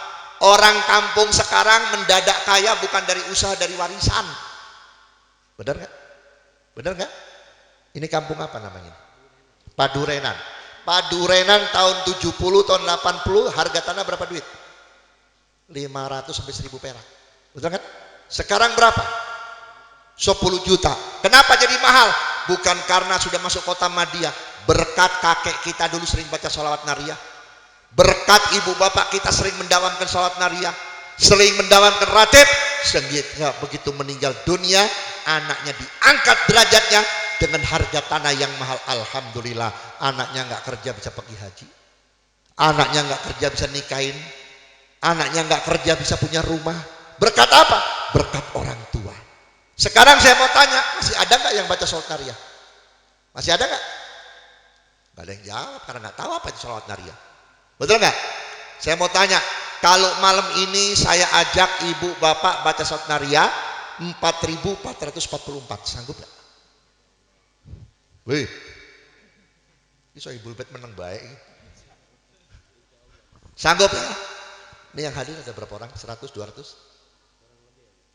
orang kampung sekarang mendadak kaya bukan dari usaha, dari warisan. Benar nggak? Benar nggak? Ini kampung apa namanya? Padurenan. Padurenan tahun 70, tahun 80 harga tanah berapa duit? 500 sampai 1000 perak. Betul kan? Sekarang berapa? 10 juta. Kenapa jadi mahal? Bukan karena sudah masuk kota Madiyah. Berkat kakek kita dulu sering baca sholawat nariyah. Berkat ibu bapak kita sering mendawamkan sholawat nariyah. Sering mendawamkan ratib. Sehingga begitu meninggal dunia, anaknya diangkat derajatnya dengan harga tanah yang mahal. Alhamdulillah, anaknya nggak kerja bisa pergi haji. Anaknya nggak kerja bisa nikahin. Anaknya nggak kerja bisa punya rumah. Berkat apa? Berkat orang tua. Sekarang saya mau tanya, masih ada nggak yang baca sholawat nariyah? Masih ada nggak? Nggak ada yang jawab karena nggak tahu apa itu sholawat nariyah. Betul nggak? Saya mau tanya, kalau malam ini saya ajak ibu bapak baca sholawat nariyah 4444, sanggup nggak? Wih, bisa ibu bet menang baik. Sanggup ya? Ini yang hadir ada berapa orang? 100, 200?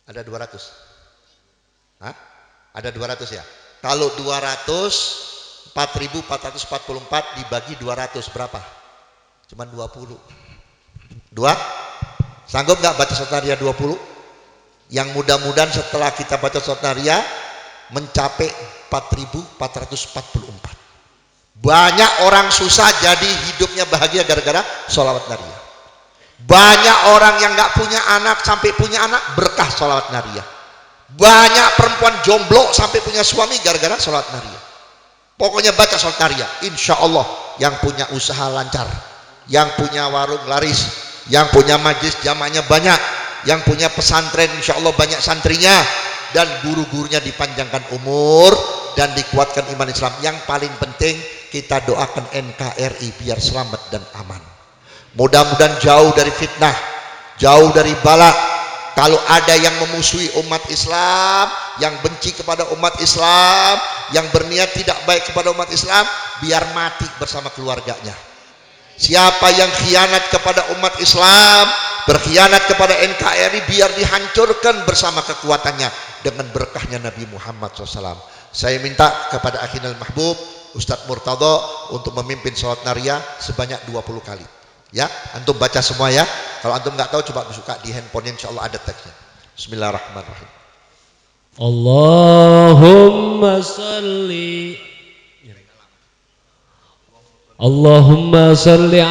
Ada 200? Hah? Ada 200 ya? Kalau 200, 4444 dibagi 200 berapa? Cuman 20. Dua? Sanggup nggak baca sholawat nariyah 20? Yang mudah-mudahan setelah kita baca sholawat nariyah mencapai 4444. Banyak orang susah jadi hidupnya bahagia gara-gara sholawat nariyah. Banyak orang yang nggak punya anak sampai punya anak berkah sholawat nariyah. Banyak perempuan jomblo sampai punya suami gara-gara sholawat nariyah. Pokoknya baca sholawat nariyah, insya Allah yang punya usaha lancar, yang punya warung laris, yang punya majlis jamaahnya banyak, yang punya pesantren insya Allah banyak santrinya, dan guru-gurunya dipanjangkan umur dan dikuatkan iman Islam. Yang paling penting kita doakan NKRI biar selamat dan aman. Mudah-mudahan jauh dari fitnah, jauh dari bala, Kalau ada yang memusuhi umat Islam, yang benci kepada umat Islam, yang berniat tidak baik kepada umat Islam, biar mati bersama keluarganya. Siapa yang khianat kepada umat Islam, berkhianat kepada NKRI, biar dihancurkan bersama kekuatannya dengan berkahnya Nabi Muhammad SAW. Saya minta kepada Akhinal Mahbub Ustadz Murtado untuk memimpin sholat nariyah sebanyak 20 kali. Ya, antum baca semua ya. Kalau antum nggak tahu, coba buka di handphonenya, insya Allah ada teksnya. Bismillahirrahmanirrahim. Allahumma salli Allahumma salli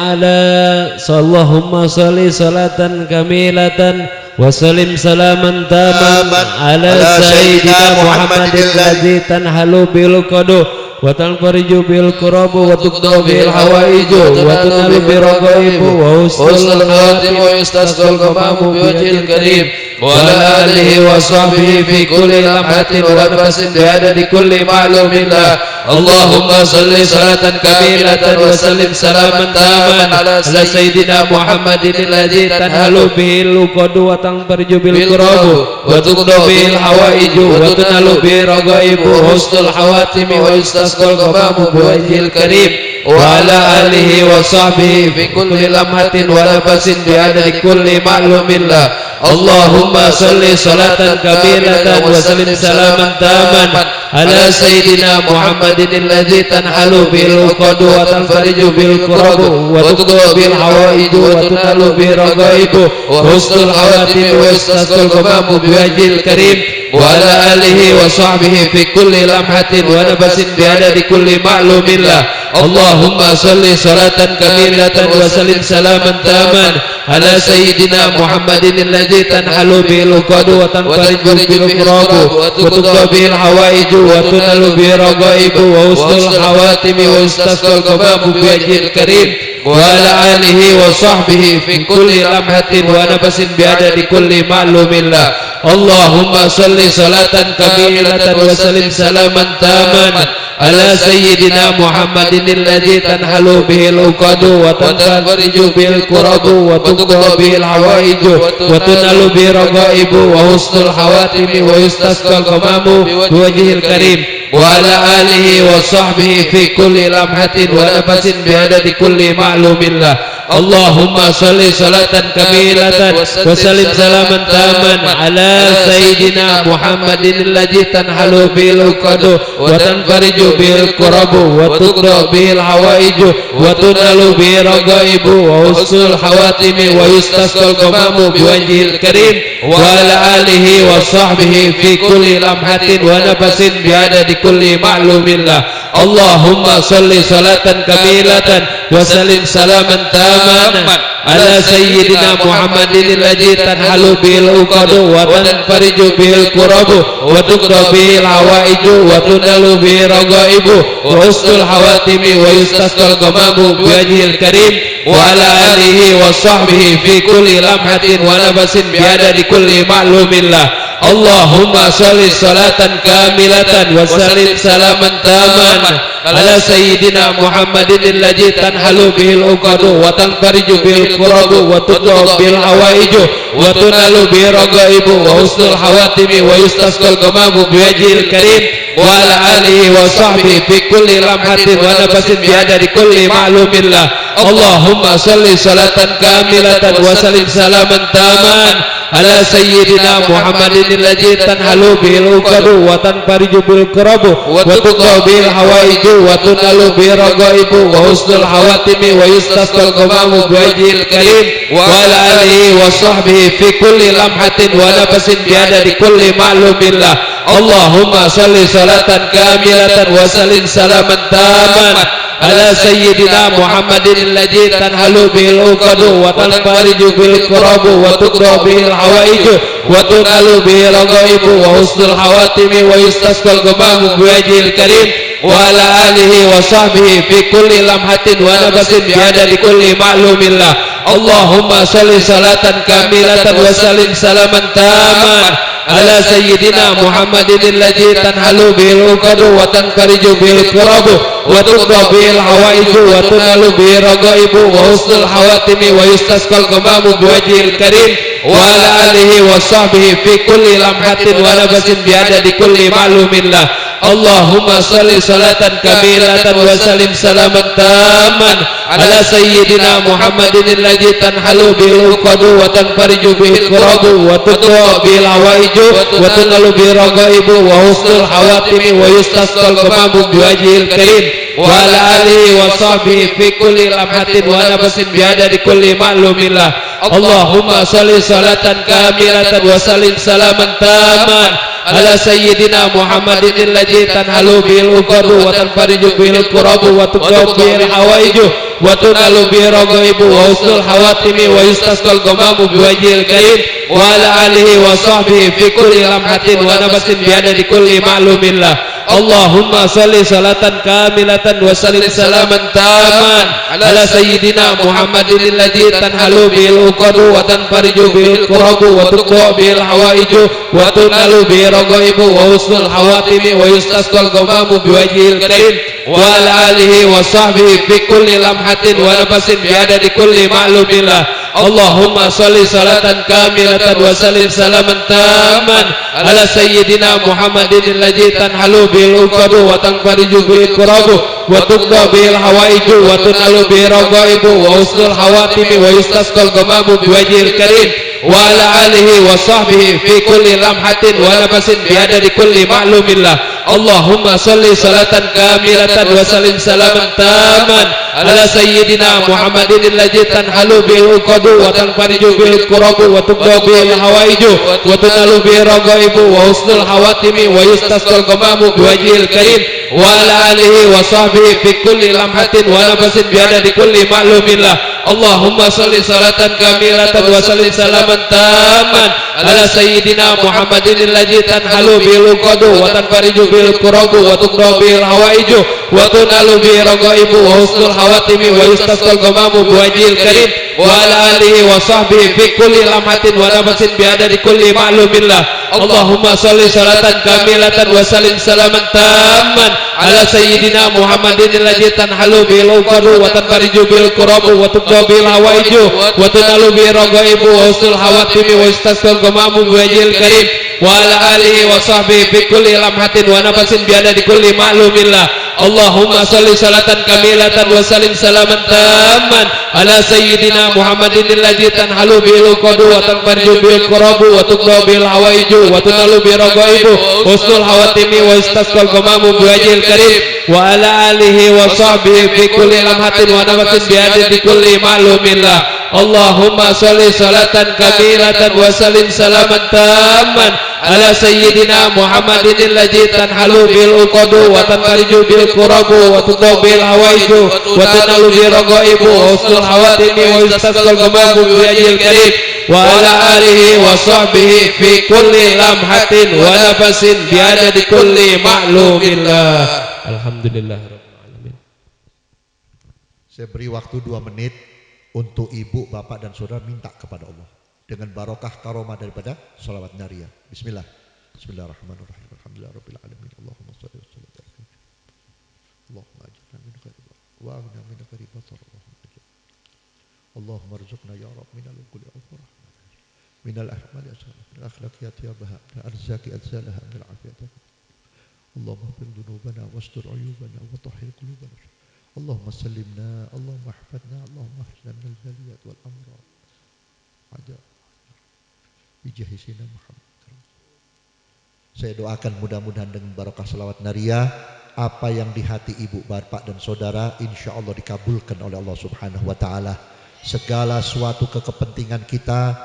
salatan kamilatan wa salim salaman taman ala sayyidina Muhammadin ladzi tanhalu bil qadu wa tanfariju bil kurabu wa tuqda bil hawaiju wa tunalu bi raqaibu wa husnul khatim wa yastasqal qamamu bi wajhil karim wa ala alihi wa sahbihi fi kulli lamhatin wa nafasin bi adadi kulli ma'lumin lah. Allahumma salli salatan kamilatan wa sallim salaman taman ala sayyidina Muhammadin alladzi tanhalu bihil uqadu wa tanfariju bil kurabu wa tuqda bil hawaiju wa tunalu bi raqaibu husnul khawatimi wa yastasqal qamamu bi wajhil karim wa ala alihi wa sahbihi fi kulli lamhatin wa nafasin bi adadi kulli ma'lumin lah. Allahumma salli salatan kamilatan wa sallim salaman taman ala sayyidina Muhammadin alladzi tanhalu bil uqadu wa tanfariju bil kurabu wa tuqda bil hawaiju wa tunalu bi raqaibu wa husnul khawatimi wa yastasqal qamamu bi wajhil karim wa ala alihi wa sahbihi fi kulli lamhatin wa nafasin bi adadi kulli ma'lumin lah. Allahumma salli salatan kamilatan wa sallim salaman taman ala sayyidina Muhammadin alladzi tanhalu bil uqadu wa tanfariju bil kurabu wa tuqda bil hawaiju wa tunalu bi raqaibu wa husnul khawatimi wa yastasqal qamamu bi wajhil karim wa ala alihi wa sahbihi fi kulli lamhatin wa nafasin bi adadi kulli ma'lumin lah. Allahumma salli salatan kamilatan wa sallim salaman taman ala sayyidina Muhammadin alladzi tanhalu bihil uqadu wa tanfariju bil kurabu wa tuqda bil hawaiju wa tunalu bi raqaibu wa husnul khawatimi wa yastasqal qamamu bi wajhil karim wa ala alihi wa sahbihi fi kulli lamhatin wa nafasin bi adadi kulli ma'lumin lah. Allahumma salli salatan kamilatan wa sallim salaman taman ala sayyidina Muhammadin alladzi tanhalu bil uqadu wa tanfariju bil kurabu wa tuqda bil hawaiju wa tunalu bi raqaibu wa husnul khawatimi wa yastasqal qamamu bi wajhil karim wa ala alihi wa sahbihi fi kulli lamhatin wa nafasin bi adadi kulli ma'lumin lah. Allahumma salli salatan kamilatan wa sallim salaman taman ala sayyidina Muhammadin alladzi tanhalu bil uqadu wa tanfariju bil kurabu wa tuqda bil hawaiju wa tunalu bi raqaibu wa husnul khawatimi wa yastasqal qamamu bi wajhil karim wa ala alihi wa sahbihi fi kulli lamhatin wa nafasin bi adadi kulli ma'lumin lah. Allahumma salli salatan kamilatan wa sallim salaman taman ala sayyidina Muhammadin alladzi tanhalu bihil uqadu wa tanfariju bil kurabu wa tuqda bil hawaiju wa tunalu bi raqaibu wa husnul khawatimi wa yastasqal qamamu bi wajhil karim wa ala alihi wa sahbihi fi kulli lamhatin wa nafasin bi adadi kulli ma'lumin lah. Allahumma salli salatan kamilatan wa sallim salaman taman ala sayyidina Muhammadin alladzi tanhalu bil uqadu wa tanfariju bil kurabu wa tuqda bil hawaiju wa tunalu bi raqaibu wa husnul khawatimi wa yastasqal qamamu bi wajhil karim wa ala alihi wa sahbihi fi kulli lamhatin wa nafasin bi adadi kulli ma'lumin lah. Allahumma salli salatan kamilatan wa sallim salaman taman ala sayyidina Muhammadin alladzi tanhalu bil uqadu wa tanfariju bil kurabu wa tuqda bil hawaiju wa tunalu bi raqaibu wa husnul khawatimi wa yastasqal qamamu bi wajhil karim wa ala alihi wa sahbihi fi kulli lamhatin wa nafasin bi adadi kulli ma'lumin lah. Allahumma salli salatan kamilatan wa sallim salaman taman ala sayyidina Muhammadin alladzi tanhalu bil uqadu wa tanfariju bil kurabu wa tuqda bil hawaiju wa tunalu bi raqaibu wa husnul khawatimi wa yastasqal qamamu bi wajhil karim wa ala alihi wa sahbihi fi kulli lamhatin wa nafasin biadadi kulli ma'lumin lah. Allahumma salli salatan kamilatan wa salim salaman taman ala sayyidina Muhammadin alladhi tanhalu bil uqadu wa tanfariju bil qurabu wa tudra bil hawaiju wa tunalu bi ragaibu wa husnul hawatimi wa yustasqal ghamamu bi wajhil karim wa ala alihi wa sahbihi fi kulli lamhatin wa nafasin biadadi kulli ma'lumin lah. Allahumma salli salatan kamilatan wa salim salaman taman ala sayyidina Muhammadin alladhi tanhalu bil uqadu wa tanfariju bil qurabu wa tudra bil hawaiju wa tunalu bi ragaibu wa husnul hawatimi wa yustasqal ghamamu bi wajhil karim wa ala alihi wa sahbihi fi kulli lamhatin wa nafasin biadadi kulli ma'lumin lah. Allahumma salli salatan kamilatan wa salim salaman taman ala sayyidina Muhammadin alladhi tanhalu bil uqadu wa tanfariju bil qurabu wa tudra bil hawaiju wa tunalu bi ragaibu wa husnul hawatimi wa yustasqal ghamamu bi wajhil karim wa ala alihi wa sahbihi fi kulli lamhatin wa nafasin biadadi kulli ma'lumin lah. Allahumma salli salatan kamilatan wa salim salaman taman ala sayyidina Muhammadin alladhi tanhalu bil uqadu wa tanfariju bil qurabu wa tudra bil hawaiju wa tunalu bi ragaibu wa husnul hawatimi wa yustasqal ghamamu bi wajhil karim wa ala alihi wa sahbihi fi kulli lamhatin wa nafasin biadadi kulli ma'lumin lah. Allahumma salli salatan kamilatan wa salim salaman taman ala sayyidina Muhammadin alladhi tanhalu bil uqadu wa tanfariju bil qurabu wa tudra bil hawaiju wa tunalu bi ragaibu wa husnul hawatimi wa yustasqal ghamamu bi wajhil karim wa ala alihi wa sahbihi fi kulli lamhatin wa nafasin biadadi kulli ma'lumin lah. Allahumma salli salatan kamilatan wa salim salaman taman ala sayyidina Muhammadin alladhi tanhalu bil uqadu wa tanfariju bil qurabu wa tudra bil hawaiju wa tunalu bi ragaibu wa husnul hawatimi wa yustasqal ghamamu bi wajhil karim wa ala alihi wa sahbihi fi kulli lamhatin wa nafasin biadadi kulli ma'lumin lah. Allahumma salli salatan kamilatan wa salim salaman taman ala sayyidina Muhammadin alladhi tanhalu bil uqadu wa tanfariju bil qurabu wa tudra bil hawaiju wa tunalu bi ragaibu wa husnul hawatimi wa yustasqal ghamamu bi wajhil karim wa ala alihi wa sahbihi fi kulli lamhatin wa nafasin biadadi kulli ma'lumin lah. Allahumma salli salatan kamilatan wa salim salaman taman ala sayyidina Muhammadin alladhi tanhalu bil uqadu wa tanfariju bil qurabu wa tudra bil hawaiju wa tunalu bi ragaibu husnul hawatimi wa yustasqal ghamamu bi wajhil karim wa ala alihi wa sahbihi fi kulli lamhatin wa nafasin biadadi kulli ma'lumin lah. Allahumma salli salatan kamilatan wa salim salaman taman ala sayyidina Muhammadin alladhi tanhalu bil uqadu wa tanfariju bil qurabu wa tudra bil hawaiju wa tunalu bi ragaibu wa husnul hawatimi wa yustasqal ghamamu bi wajhil karim wa ala alihi wa sahbihi fi kulli lamhatin wa nafasin biadadi kulli ma'lumin lah. Alhamdulillah rabbil alamin. Saya beri waktu 2 menit untuk ibu, bapak dan saudara minta kepada Allah dengan barokah karomah daripada salawat nariyah. Bismillah. Bismillahirrahmanirrahim. Alhamdulillahirabbil alamin. Allahumma shalli wa sallim ala sayyidina. Allahumma ajirna min khairi wa aghna min khairi basar. Allahumma arzuqna ya Rabb min al-kulli al-farah. Min al-ahmali asal, min al-akhlaqiyat ya baha, min al-arzaqi azalaha, min al-afiyat. Allahumma ighfir dhunubana wastur uyubana wa tahhir qulubana. Allahumma sallimna, Allahumma ahfadna, Allahumma ahfadna min al-baliyat wal amrad. Ada bijahi sina Muhammad. Saya doakan mudah-mudahan dengan barakah salawat nariyah apa yang di hati ibu, bapak dan saudara insya Allah dikabulkan oleh Allah Subhanahu wa taala. Segala suatu kepentingan kita,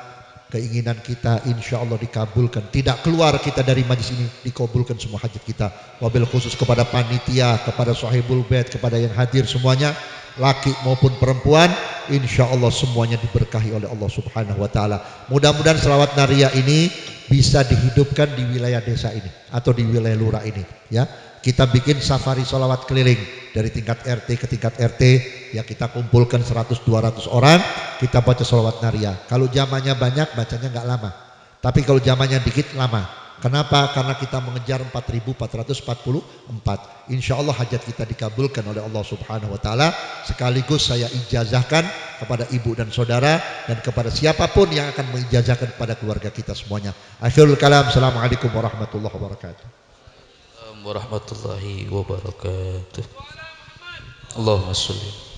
keinginan kita insya Allah dikabulkan. Tidak keluar kita dari majlis ini, dikabulkan semua hajat kita. Wabil khusus kepada panitia, kepada sahibul bait, kepada yang hadir semuanya, laki maupun perempuan, insya Allah semuanya diberkahi oleh Allah Subhanahu wa taala. Mudah-mudahan selawat nariyah ini bisa dihidupkan di wilayah desa ini atau di wilayah lurah ini, ya. Kita bikin safari sholawat keliling dari tingkat RT ke tingkat RT, ya kita kumpulkan 100-200 orang, kita baca sholawat nariyah. Kalau zamannya banyak, bacanya nggak lama. Tapi kalau zamannya dikit, lama. Kenapa? Karena kita mengejar 4444. Insya Allah hajat kita dikabulkan oleh Allah Subhanahu Wa Taala. Sekaligus saya ijazahkan kepada ibu dan saudara dan kepada siapapun yang akan mengijazahkan kepada keluarga kita semuanya. Akhirul kalam. Assalamualaikum warahmatullahi wabarakatuh. Warahmatullahi wabarakatuh. Allahumma sholli